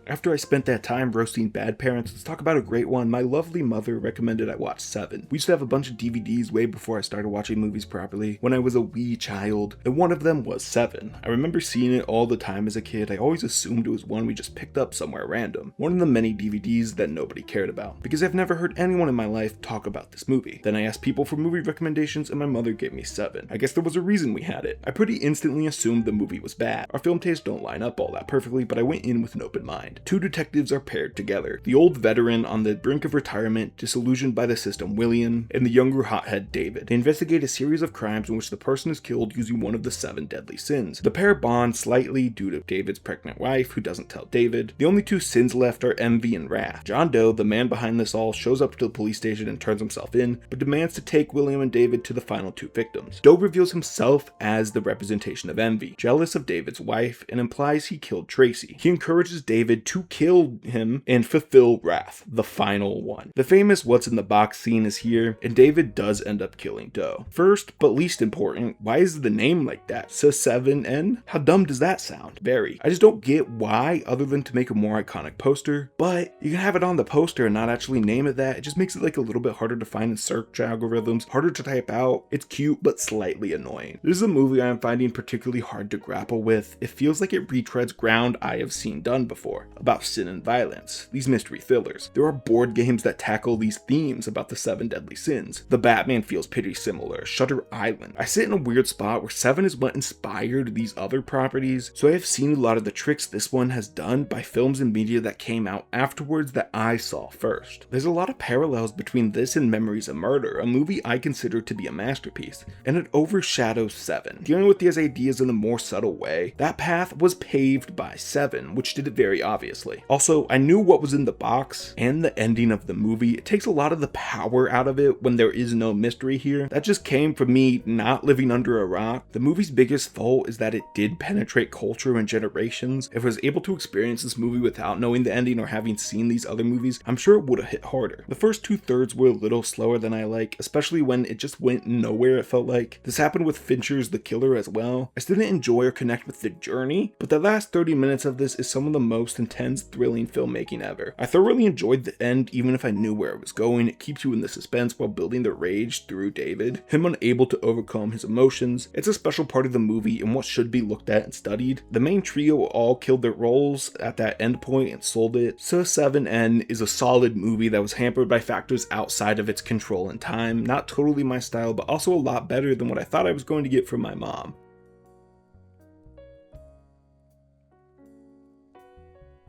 After I spent that time roasting bad parents, let's talk about a great one. My lovely mother recommended I watch Seven. We used to have a bunch of DVDs way before I started watching movies properly, when I was a wee child, and one of them was Seven. I remember seeing it all the time as a kid. I always assumed it was one we just picked up somewhere random. One of the many DVDs that nobody cared about, because I've never heard anyone in my life talk about this movie. Then I asked people for movie recommendations and my mother gave me Seven. I guess there was a reason we had it. I pretty instantly assumed the movie was bad. Our film tastes don't line up all that perfectly, but I went in with an open mind. Two detectives are paired together. The old veteran on the brink of retirement, disillusioned by the system, William, and the younger hothead, David. They investigate a series of crimes in which the person is killed using one of the 7 deadly sins. The pair bond slightly due to David's pregnant wife, who doesn't tell David. The only 2 sins left are envy and wrath. John Doe, the man behind this all, shows up to the police station and turns himself in, but demands to take William and David to the final 2 victims. Doe reveals himself as the representation of envy, jealous of David's wife, and implies he killed Tracy. He encourages David to kill him and fulfill wrath, the final one. The famous what's in the box scene is here, and David does end up killing Doe. First, but least important, why is the name like that? S7N? How dumb does that sound? Very. I just don't get why, other than to make a more iconic poster, but you can have it on the poster and not actually name it that. It just makes it like a little bit harder to find in search algorithms, harder to type out. It's cute, but slightly annoying. This is a movie I'm finding particularly hard to grapple with. It feels like it retreads ground I have seen done before, about sin and violence, these mystery fillers. There are board games that tackle these themes about the 7 deadly sins. The Batman feels pretty similar, Shutter Island. I sit in a weird spot where 7 is what inspired these other properties, so I have seen a lot of the tricks this one has done by films and media that came out afterwards that I saw first. There's a lot of parallels between this and Memories of Murder, a movie I consider to be a masterpiece, and it overshadows 7. Dealing with these ideas in a more subtle way, that path was paved by 7, which did it very obviously. Also, I knew what was in the box and the ending of the movie. It takes a lot of the power out of it when there is no mystery here. That just came from me not living under a rock. The movie's biggest fault is that it did penetrate culture and generations. If I was able to experience this movie without knowing the ending or having seen these other movies, I'm sure it would have hit harder. The first 2/3 were a little slower than I like, especially when it just went nowhere, it felt like. This happened with Fincher's The Killer as well. I still didn't enjoy or connect with the journey, but the last 30 minutes of this is some of the most intense, thrilling filmmaking ever. I thoroughly enjoyed the end, even if I knew where it was going. It keeps you in the suspense while building the rage through David, him unable to overcome his emotions. It's a special part of the movie and what should be looked at and studied. The main trio all killed their roles at that end point and sold it. So 7N is a solid movie that was hampered by factors outside of its control and time. Not totally my style, but also a lot better than what I thought I was going to get from my mom.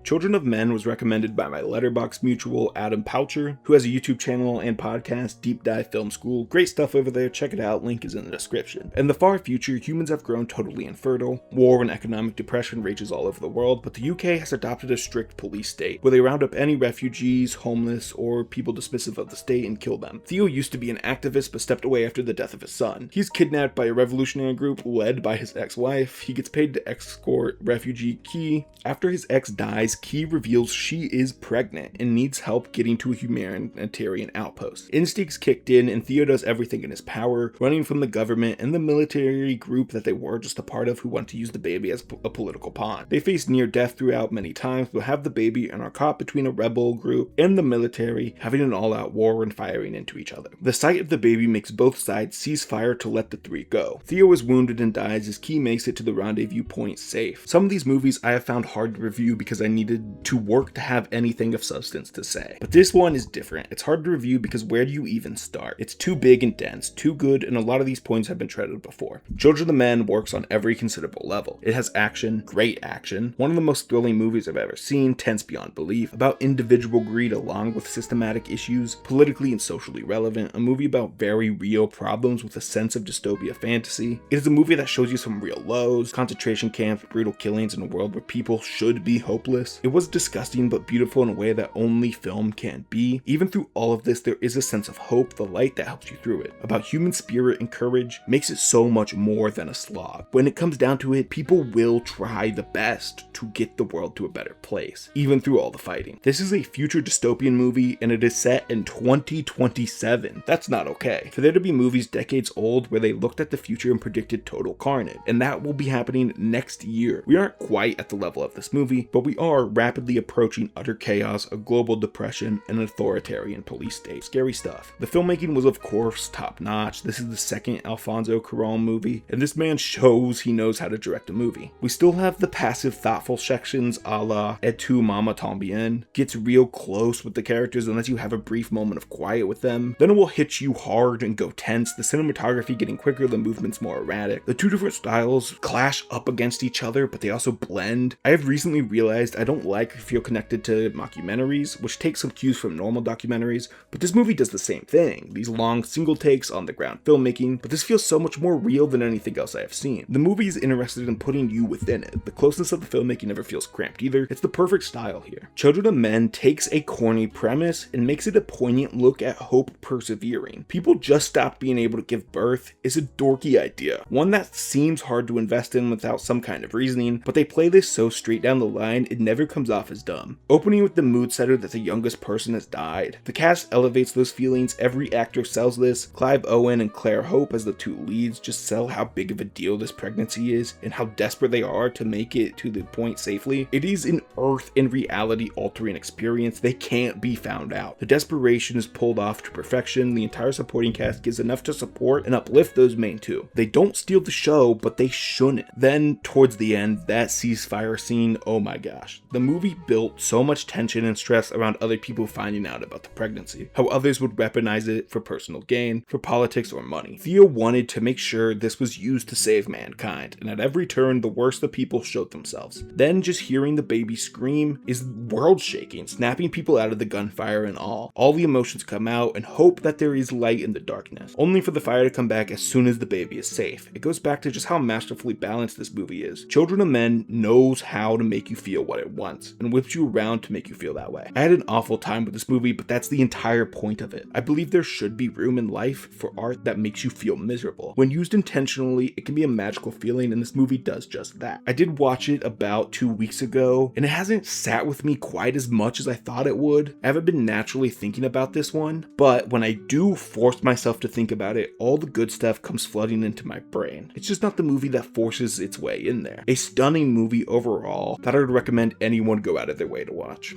Children of Men was recommended by my Letterboxd mutual Adam Poucher, who has a YouTube channel and podcast, Deep Dive Film School. Great stuff over there, check it out, link is in the description. In the far future, humans have grown totally infertile. War and economic depression rages all over the world, but the UK has adopted a strict police state, where they round up any refugees, homeless, or people dismissive of the state and kill them. Theo used to be an activist, but stepped away after the death of his son. He's kidnapped by a revolutionary group led by his ex-wife. He gets paid to escort refugee Key. After his ex dies, Key reveals she is pregnant and needs help getting to a humanitarian outpost. Instincts kicked in and Theo does everything in his power, running from the government and the military group that they were just a part of who want to use the baby as a political pawn. They face near death throughout many times, but have the baby and are caught between a rebel group and the military, having an all-out war and firing into each other. The sight of the baby makes both sides cease fire to let the three go. Theo is wounded and dies as Key makes it to the rendezvous point safe. Some of these movies I have found hard to review because I needed to work to have anything of substance to say. But this one is different. It's hard to review because where do you even start? It's too big and dense, too good, and a lot of these points have been treaded before. Children of Men works on every considerable level. It has action, great action, one of the most thrilling movies I've ever seen, tense beyond belief, about individual greed along with systematic issues, politically and socially relevant, a movie about very real problems with a sense of dystopia fantasy. It is a movie that shows you some real lows, concentration camps, brutal killings in a world where people should be hopeless. It was disgusting but beautiful in a way that only film can be. Even through all of this, there is a sense of hope, the light that helps you through it. About human spirit and courage makes it so much more than a slog. When it comes down to it, people will try the best to get the world to a better place, even through all the fighting. This is a future dystopian movie and it is set in 2027. That's not okay. For there to be movies decades old where they looked at the future and predicted total carnage, and that will be happening next year. We aren't quite at the level of this movie, but we are rapidly approaching utter chaos, a global depression, and an authoritarian police state. Scary stuff. The filmmaking was of course top notch. This is the second Alfonso Cuarón movie, and this man shows he knows how to direct a movie. We still have the passive, thoughtful sections a la Et tu Mama Tambien. Gets real close with the characters unless you have a brief moment of quiet with them. Then it will hit you hard and go tense, the cinematography getting quicker, the movements more erratic. The two different styles clash up against each other, but they also blend. I have recently realized I don't like or feel connected to mockumentaries, which take some cues from normal documentaries, but this movie does the same thing. These long single takes on the ground filmmaking, but this feels so much more real than anything else I have seen. The movie is interested in putting you within it. The closeness of the filmmaking never feels cramped either. It's the perfect style here. Children of Men takes a corny premise and makes it a poignant look at hope persevering. People just stopped being able to give birth is a dorky idea, one that seems hard to invest in without some kind of reasoning, but they play this so straight down the line it never never comes off as dumb. Opening with the mood setter that the youngest person has died. The cast elevates those feelings, every actor sells this. Clive Owen and Claire Hope as the two leads just sell how big of a deal this pregnancy is and how desperate they are to make it to the point safely. It is an earth and reality altering experience. They can't be found out. The desperation is pulled off to perfection. The entire supporting cast gives enough to support and uplift those main two. They don't steal the show, but they shouldn't. Then towards the end, that ceasefire scene, oh my gosh. The movie built so much tension and stress around other people finding out about the pregnancy, how others would weaponize it for personal gain, for politics or money. Theo wanted to make sure this was used to save mankind, and at every turn, the worst the people showed themselves. Then just hearing the baby scream is world shaking, snapping people out of the gunfire and all. All the emotions come out and hope that there is light in the darkness, only for the fire to come back as soon as the baby is safe. It goes back to just how masterfully balanced this movie is. Children of Men knows how to make you feel what it wants, and whips you around to make you feel that way. I had an awful time with this movie, but that's the entire point of it. I believe there should be room in life for art that makes you feel miserable. When used intentionally, it can be a magical feeling, and this movie does just that. I did watch it about 2 weeks ago, and it hasn't sat with me quite as much as I thought it would. I haven't been naturally thinking about this one, but when I do force myself to think about it, all the good stuff comes flooding into my brain. It's just not the movie that forces its way in there. A stunning movie overall that I would recommend anyone go out of their way to watch.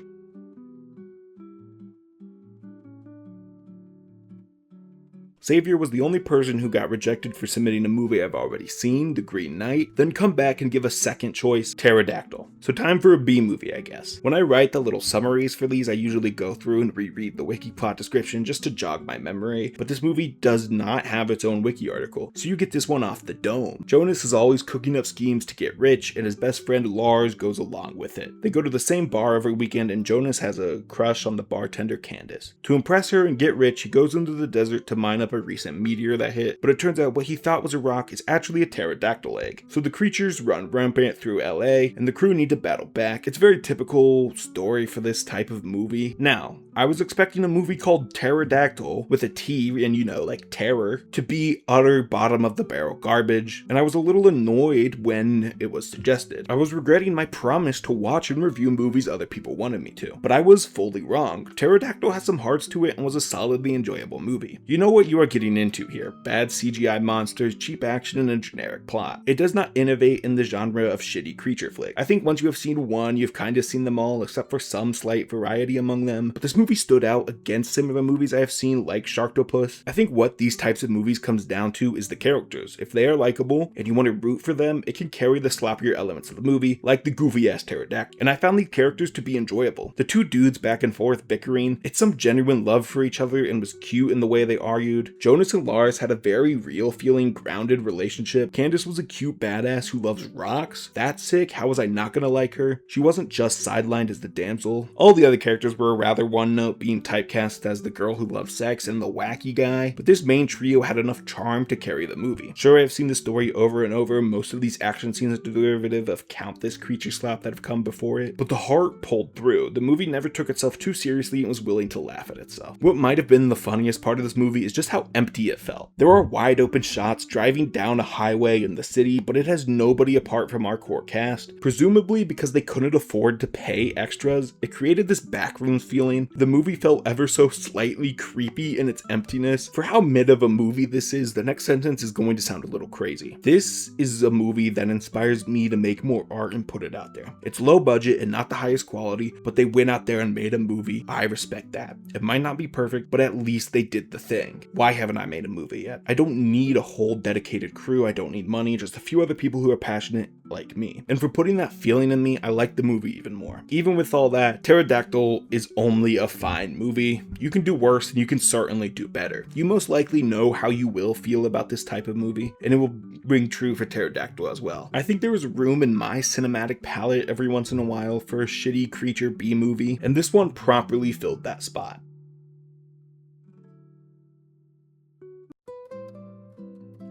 Xavier was the only person who got rejected for submitting a movie I've already seen, The Green Knight, then come back and give a second choice, Terrordactly. So time for a B movie, I guess. When I write the little summaries for these, I usually go through and reread the wiki plot description just to jog my memory, but this movie does not have its own wiki article, so you get this one off the dome. Jonas is always cooking up schemes to get rich, and his best friend Lars goes along with it. They go to the same bar every weekend, and Jonas has a crush on the bartender Candace. To impress her and get rich, he goes into the desert to mine up a recent meteor that hit, but it turns out what he thought was a rock is actually a pterodactyl egg. So the creatures run rampant through LA, and the crew need to battle back. It's a very typical story for this type of movie. Now, I was expecting a movie called Terrordactly with a T and like terror to be utter bottom of the barrel garbage, and I was a little annoyed when it was suggested. I was regretting my promise to watch and review movies other people wanted me to, but I was fully wrong. Terrordactly has some hearts to it and was a solidly enjoyable movie. You know what you are getting into here: bad CGI monsters, cheap action, and a generic plot. It does not innovate in the genre of shitty creature flick. I think once you have seen one, you've kind of seen them all, except for some slight variety among them, but this movie stood out against similar movies I have seen like Sharktopus. I think what these types of movies comes down to is the characters. If they are likable and you want to root for them, it can carry the sloppier elements of the movie, like the goofy ass pterodactyl. And I found these characters to be enjoyable. The two dudes back and forth bickering, it's some genuine love for each other and was cute in the way they argued. Jonas and Lars had a very real feeling, grounded relationship. Candace was a cute badass who loves rocks. That's sick. How was I not gonna like her? She wasn't just sidelined as the damsel. All the other characters were rather one note, being typecast as the girl who loves sex and the wacky guy, but this main trio had enough charm to carry the movie. Sure, I've seen the story over and over. Most of these action scenes are derivative of countless creature slap that have come before it, but the heart pulled through. The movie never took itself too seriously and was willing to laugh at itself. What might have been the funniest part of this movie is just how empty it felt. There are wide open shots driving down a highway in the city, but it has nobody apart from our core cast. Presumably because they couldn't afford to pay extras, it created this backrooms feeling. The movie felt ever so slightly creepy in its emptiness. For how mid of a movie this is, the next sentence is going to sound a little crazy. This is a movie that inspires me to make more art and put it out there. It's low budget and not the highest quality, but they went out there and made a movie. I respect that. It might not be perfect, but at least they did the thing. Why haven't I made a movie yet? I don't need a whole dedicated crew. I don't need money, just a few other people who are passionate like me. And for putting that feeling in me, I like the movie even more. Even with all that, Terrordactly is only a fine movie. You can do worse and you can certainly do better. You most likely know how you will feel about this type of movie, and it will ring true for Terrordactly as well. I think there is room in my cinematic palette every once in a while for a shitty creature B movie, and this one properly filled that spot.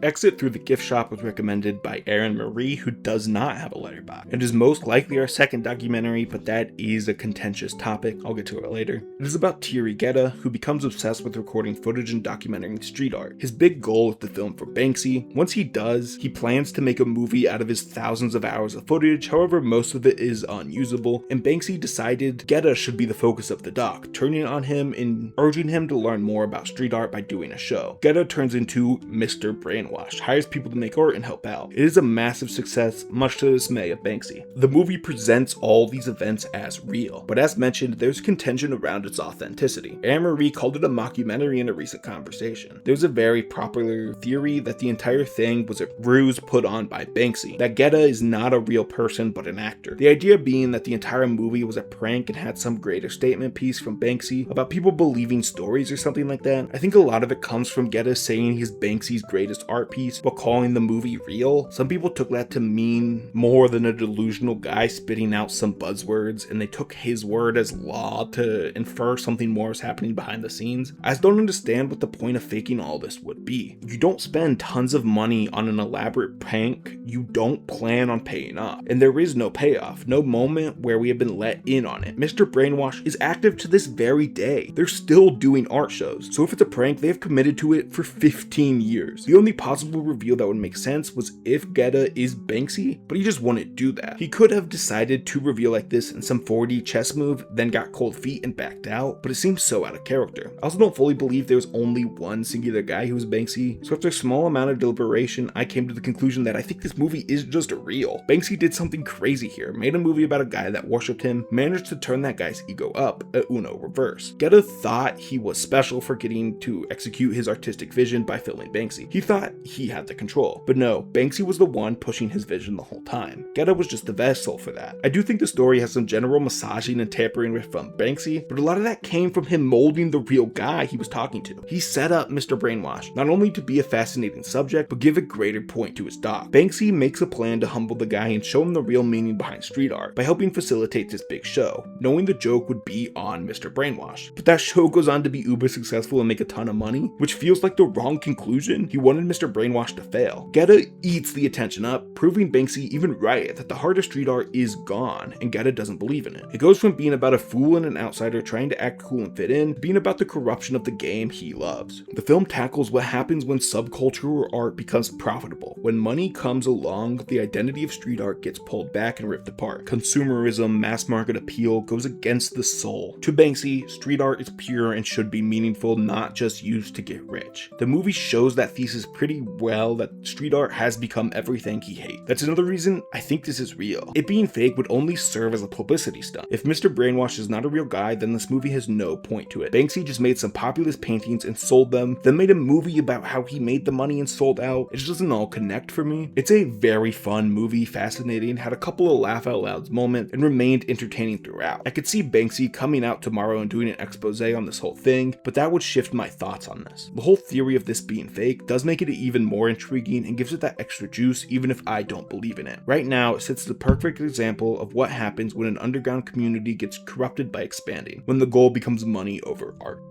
Exit Through the Gift Shop was recommended by Erin Marie, who does not have a letterbox, and is most likely our second documentary, but that is a contentious topic. I'll get to it later. It is about Greta, who becomes obsessed with recording footage and documenting street art. His big goal is to film for Banksy. Once he does, he plans to make a movie out of his thousands of hours of footage, however most of it is unusable, and Banksy decided Greta should be the focus of the doc, turning on him and urging him to learn more about street art by doing a show. Greta turns into Mr. Brainwashed, hires people to make art and help out. It is a massive success, much to the dismay of Banksy. The movie presents all these events as real, but as mentioned, there's contention around its authenticity. Erin Marie called it a mockumentary in a recent conversation. There's a very popular theory that the entire thing was a ruse put on by Banksy, that Greta is not a real person but an actor. The idea being that the entire movie was a prank and had some greater statement piece from Banksy about people believing stories or something like that. I think a lot of it comes from Greta saying he's Banksy's greatest art piece while calling the movie real. Some people took that to mean more than a delusional guy spitting out some buzzwords, and they took his word as law to infer something more is happening behind the scenes. I just don't understand what the point of faking all this would be. You don't spend tons of money on an elaborate prank you don't plan on paying off, and there is no payoff, no moment where we have been let in on it. Mr. Brainwash is active to this very day. They're still doing art shows, so if it's a prank, they have committed to it for 15 years. The only possible reveal that would make sense was if Greta is Banksy, but he just wouldn't do that. He could have decided to reveal like this in some 4D chess move, then got cold feet and backed out, but it seems so out of character. I also don't fully believe there's only one singular guy who was Banksy, so after a small amount of deliberation, I came to the conclusion that I think this movie is just real. Banksy did something crazy here, made a movie about a guy that worshipped him, managed to turn that guy's ego up, a Uno reverse. Greta thought he was special for getting to execute his artistic vision by filming Banksy. He thought he had the control, but no, Banksy was the one pushing his vision the whole time. Greta was just the vessel for that. I do think the story has some general massaging and tampering with from Banksy, but a lot of that came from him molding the real guy he was talking to. He set up Mr. Brainwash, not only to be a fascinating subject, but give a greater point to his doc. Banksy makes a plan to humble the guy and show him the real meaning behind street art by helping facilitate this big show, knowing the joke would be on Mr. Brainwash. But that show goes on to be uber successful and make a ton of money, which feels like the wrong conclusion. He wanted Mr. Brainwash to fail. Greta eats the attention up, proving Banksy even right that the heart of street art is gone, and Greta doesn't believe in it. It goes from being about a fool and an outsider trying to act cool and fit in, to being about the corruption of the game he loves. The film tackles what happens when subculture or art becomes profitable. When money comes along, the identity of street art gets pulled back and ripped apart. Consumerism, mass market appeal goes against the soul. To Banksy, street art is pure and should be meaningful, not just used to get rich. The movie shows that thesis pretty well, that street art has become everything he hates. That's another reason I think this is real. It being fake would only serve as a publicity stunt. If Mr. Brainwash is not a real guy, then this movie has no point to it. Banksy just made some populist paintings and sold them, then made a movie about how he made the money and sold out. It just doesn't all connect for me. It's a very fun movie, fascinating, had a couple of laugh out loud moments, and remained entertaining throughout. I could see Banksy coming out tomorrow and doing an expose on this whole thing, but that would shift my thoughts on this. The whole theory of this being fake does make it even more intriguing and gives it that extra juice even if I don't believe in it. Right now, it sets the perfect example of what happens when an underground community gets corrupted by expanding, when the goal becomes money over art.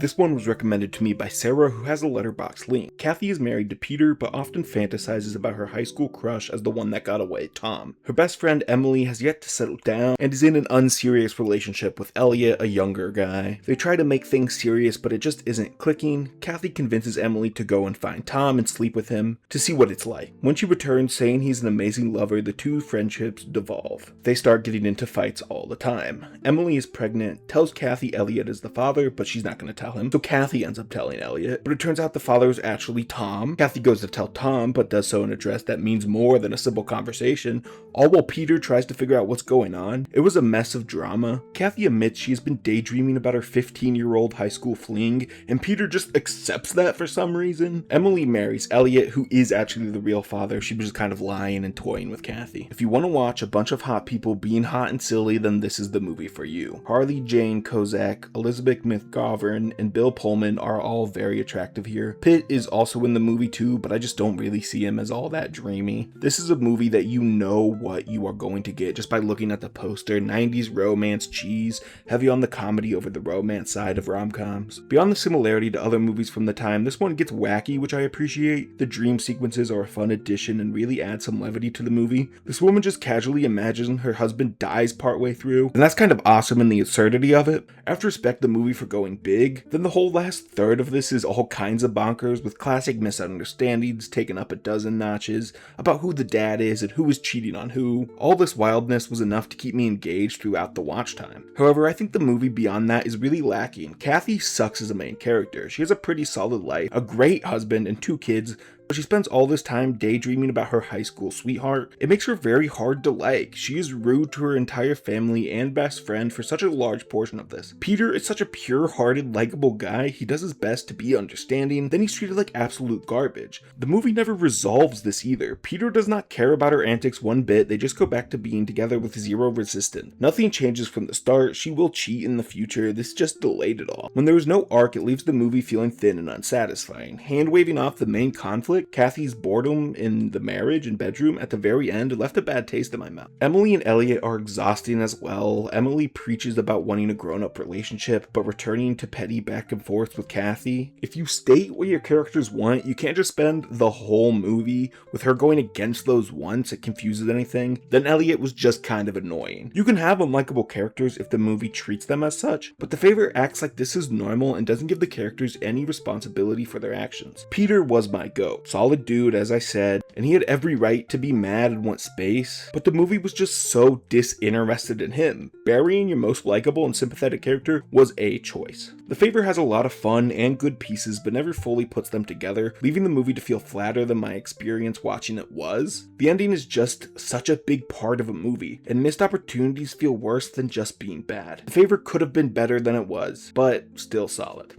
This one was recommended to me by Sarah, who has a letterbox link. Kathy is married to Peter, but often fantasizes about her high school crush as the one that got away, Tom. Her best friend Emily has yet to settle down and is in an unserious relationship with Elliot, a younger guy. They try to make things serious, but it just isn't clicking. Kathy convinces Emily to go and find Tom and sleep with him to see what it's like. When she returns saying he's an amazing lover, the two friendships devolve. They start getting into fights all the time. Emily is pregnant, tells Kathy Elliot is the father, but she's not going to tell him, so Kathy ends up telling Elliot, but it turns out the father is actually Tom. Kathy goes to tell Tom, but does so in a dress that means more than a simple conversation, all while Peter tries to figure out what's going on. It was a mess of drama. Kathy admits she has been daydreaming about her 15-year-old high school fling, and Peter just accepts that for some reason. Emily marries Elliot, who is actually the real father. She was just kind of lying and toying with Kathy. If you want to watch a bunch of hot people being hot and silly, then this is the movie for you. Harley Jane Kozak, Elizabeth McGovern, and Bill Pullman are all very attractive here. Pitt is also in the movie too, but I just don't really see him as all that dreamy. This is a movie that you know what you are going to get just by looking at the poster. 90s romance cheese, heavy on the comedy over the romance side of rom-coms. Beyond the similarity to other movies from the time, this one gets wacky, which I appreciate. The dream sequences are a fun addition and really add some levity to the movie. This woman just casually imagines her husband dies partway through, and that's kind of awesome in the absurdity of it. I have to respect the movie for going big. Then the whole last third of this is all kinds of bonkers, with classic misunderstandings taken up a dozen notches about who the dad is and who is cheating on who. All this wildness was enough to keep me engaged throughout the watch time. However, I think the movie beyond that is really lacking. Kathy sucks as a main character. She has a pretty solid life, a great husband, and 2 kids, but she spends all this time daydreaming about her high school sweetheart. It makes her very hard to like. She is rude to her entire family and best friend for such a large portion of this. Peter is such a pure-hearted, likable guy. He does his best to be understanding, then he's treated like absolute garbage. The movie never resolves this either. Peter does not care about her antics one bit. They just go back to being together with zero resistance. Nothing changes from the start. She will cheat in the future. This just delayed it all. When there is no arc, it leaves the movie feeling thin and unsatisfying. Hand-waving off the main conflict, Kathy's boredom in the marriage and bedroom at the very end left a bad taste in my mouth. Emily and Elliot are exhausting as well. Emily preaches about wanting a grown-up relationship, but returning to petty back and forth with Kathy. If you state what your characters want, you can't just spend the whole movie with her going against those wants. It confuses anything. Then Elliot was just kind of annoying. You can have unlikable characters if the movie treats them as such, but the favorite acts like this is normal and doesn't give the characters any responsibility for their actions. Peter was my goat. Solid dude, as I said, and he had every right to be mad and want space, but the movie was just so disinterested in him. Burying your most likable and sympathetic character was a choice. The Favor has a lot of fun and good pieces, but never fully puts them together, leaving the movie to feel flatter than my experience watching it was. The ending is just such a big part of a movie, and missed opportunities feel worse than just being bad. The Favor could have been better than it was, but still solid.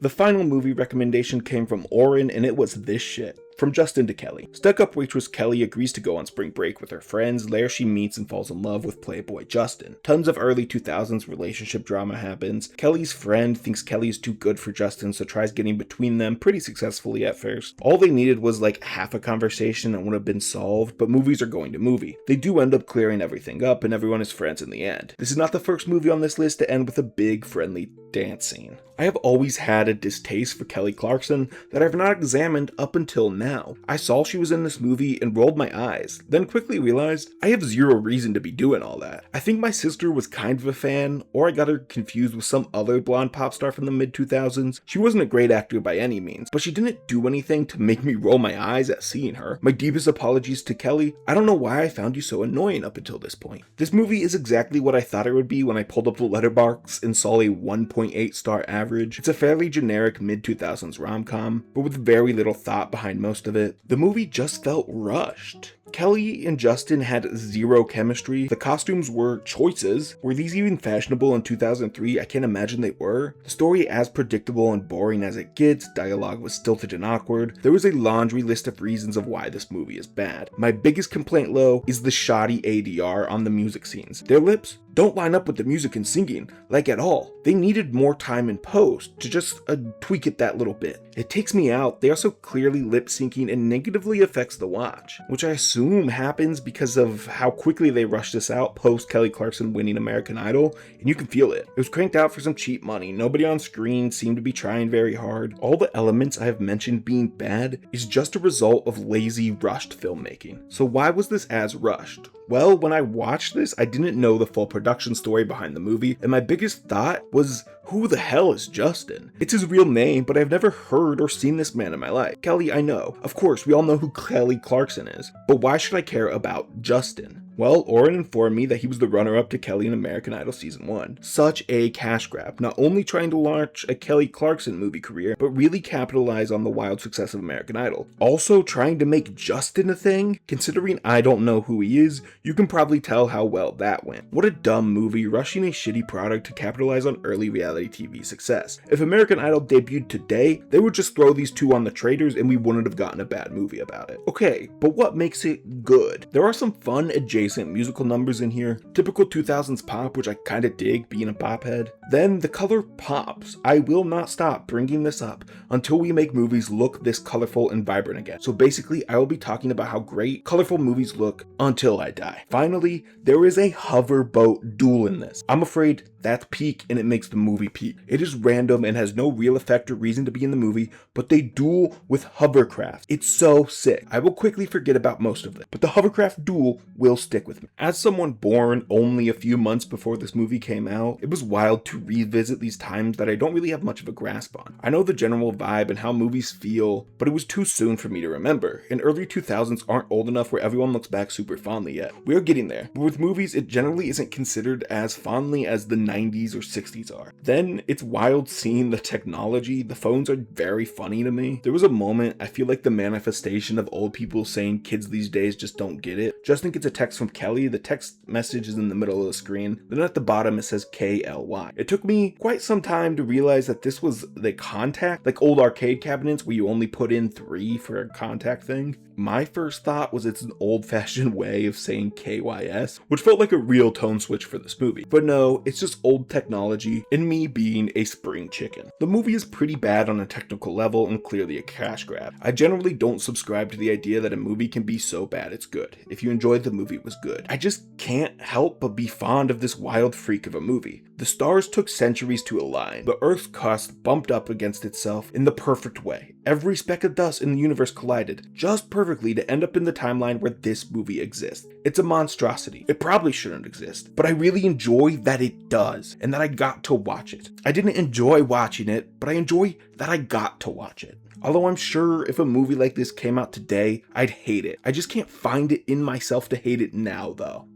The final movie recommendation came from Oren, and it was this shit. From Justin to Kelley. Stuck-up waitress Kelley agrees to go on spring break with her friends. There she meets and falls in love with playboy Justin. Tons of early 2000s relationship drama happens. Kelley's friend thinks Kelley is too good for Justin, so tries getting between them pretty successfully at first. All they needed was like half a conversation and would have been solved, but movies are going to movie. They do end up clearing everything up and everyone is friends in the end. This is not the first movie on this list to end with a big friendly dance scene. I have always had a distaste for Kelly Clarkson that I've not examined up until now. I saw she was in this movie and rolled my eyes, then quickly realized I have zero reason to be doing all that. I think my sister was kind of a fan, or I got her confused with some other blonde pop star from the mid-2000s. She wasn't a great actor by any means, but she didn't do anything to make me roll my eyes at seeing her. My deepest apologies to Kelley. I don't know why I found you so annoying up until this point. This movie is exactly what I thought it would be when I pulled up the letterbox and saw a 1.8 star average. It's a fairly generic mid-2000s rom-com, but with very little thought behind most of it. The movie just felt rushed. Kelley and Justin had zero chemistry. The costumes were choices. Were these even fashionable in 2003? I can't imagine they were. The story as predictable and boring as it gets. Dialogue was stilted and awkward. There was a laundry list of reasons of why this movie is bad. My biggest complaint, though, is the shoddy ADR on the music scenes. Their lips don't line up with the music and singing, like at all. They needed more time in post to just tweak it that little bit. It takes me out. They are so clearly lip syncing and negatively affects the watch, which I assume happens because of how quickly they rushed this out post Kelly Clarkson winning American Idol, and you can feel it. It was cranked out for some cheap money. Nobody on screen seemed to be trying very hard. All the elements I have mentioned being bad is just a result of lazy, rushed filmmaking. So why was this as rushed? Well, when I watched this, I didn't know the full production story behind the movie, and my biggest thought was, who the hell is Justin? It's his real name, but I've never heard or seen this man in my life. Kelley, I know. Of course, we all know who Kelly Clarkson is, but why should I care about Justin? Well, Oren informed me that he was the runner-up to Kelley in American Idol Season 1. Such a cash grab, not only trying to launch a Kelly Clarkson movie career, but really capitalize on the wild success of American Idol. Also trying to make Justin a thing? Considering I don't know who he is, you can probably tell how well that went. What a dumb movie, rushing a shitty product to capitalize on early reality TV success. If American Idol debuted today, they would just throw these two on the traders and we wouldn't have gotten a bad movie about it. Okay, but what makes it good? There are some fun adjacent decent musical numbers in here, typical 2000s pop, which I kinda dig being a pop head. Then the color pops. I will not stop bringing this up until we make movies look this colorful and vibrant again. So basically, I will be talking about how great colorful movies look until I die. Finally, there is a hover boat duel in this. I'm afraid that's peak and it makes the movie peak. It is random and has no real effect or reason to be in the movie, but they duel with hovercraft. It's so sick. I will quickly forget about most of it, but the hovercraft duel will stick with me. As someone born only a few months before this movie came out, it was wild to revisit these times that I don't really have much of a grasp on. I know the general vibe and how movies feel, but it was too soon for me to remember. And early 2000s aren't old enough where everyone looks back super fondly yet. We're getting there, but with movies it generally isn't considered as fondly as the 90s or 60s are. Then it's wild seeing the technology. The phones are very funny to me. There was a moment I feel like the manifestation of old people saying kids these days just don't get it. Justin gets a text from Kelley. The text message is in the middle of the screen. Then at the bottom it says KLY. It took me quite some time to realize that this was the contact, like old arcade cabinets where you only put in 3 for a contact thing. My first thought was it's an old-fashioned way of saying KYS, which felt like a real tone switch for this movie. But no, it's just old technology and me being a spring chicken. The movie is pretty bad on a technical level and clearly a cash grab. I generally don't subscribe to the idea that a movie can be so bad it's good. If you enjoyed the movie, it was good. I just can't help but be fond of this wild freak of a movie. The stars took centuries to align. The Earth's crust bumped up against itself in the perfect way. Every speck of dust in the universe collided just perfectly to end up in the timeline where this movie exists. It's a monstrosity. It probably shouldn't exist, but I really enjoy that it does and that I got to watch it. I didn't enjoy watching it, but I enjoy that I got to watch it. Although I'm sure if a movie like this came out today, I'd hate it. I just can't find it in myself to hate it now, though.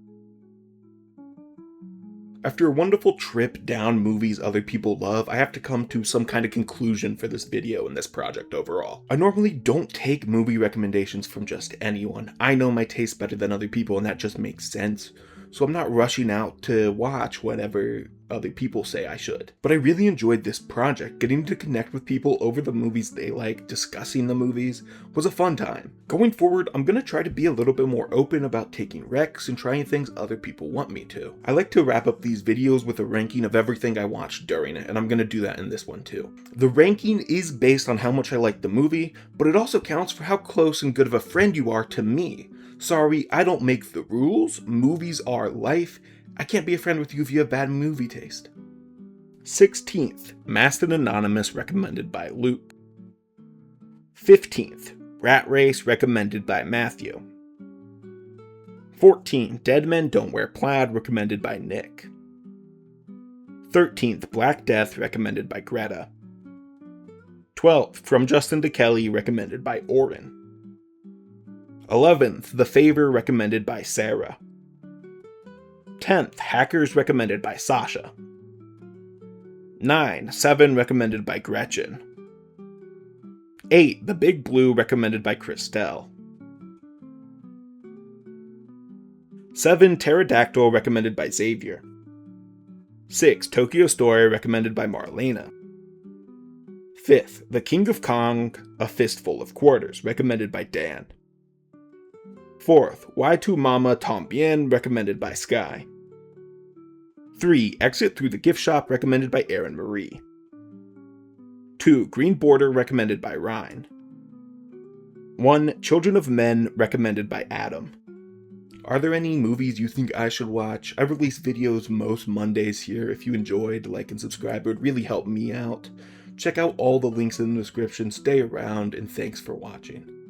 After a wonderful trip down movies other people love, I have to come to some kind of conclusion for this video and this project overall. I normally don't take movie recommendations from just anyone. I know my taste better than other people and that just makes sense. So I'm not rushing out to watch whatever other people say I should. But I really enjoyed this project. Getting to connect with people over the movies they like, discussing the movies, was a fun time. Going forward, I'm gonna try to be a little bit more open about taking recs and trying things other people want me to. I like to wrap up these videos with a ranking of everything I watched during it, and I'm gonna do that in this one too. The ranking is based on how much I like the movie, but it also counts for how close and good of a friend you are to me. Sorry, I don't make the rules. Movies are life. I can't be a friend with you if you have bad movie taste. 16th, Masked and Anonymous, recommended by Luke. 15th, Rat Race, recommended by Matthew. 14th, Dead Men Don't Wear Plaid, recommended by Nick. 13th, Black Death, recommended by Greta. 12th, From Justin to Kelley, recommended by Oren. 11th, The Favor, recommended by Sarah. 10th, Hackers, recommended by Sasha. 9, 7, recommended by Gretchen. 8, The Big Blue, recommended by Kristel. 7, Terrordactly, recommended by Xavier. 6, Tokyo Story, recommended by Marlene. 5th, The King of Kong, A Fistful of Quarters, recommended by Dan. 4th, Y2 Mama Tambien, recommended by Sky. 3, Exit Through the Gift Shop, recommended by Erin Marie. 2, Green Border, recommended by Ryne. 1, Children of Men, recommended by Adam. Are there any movies you think I should watch? I release videos most Mondays here. If you enjoyed, like and subscribe. It would really help me out. Check out all the links in the description. Stay around, and thanks for watching.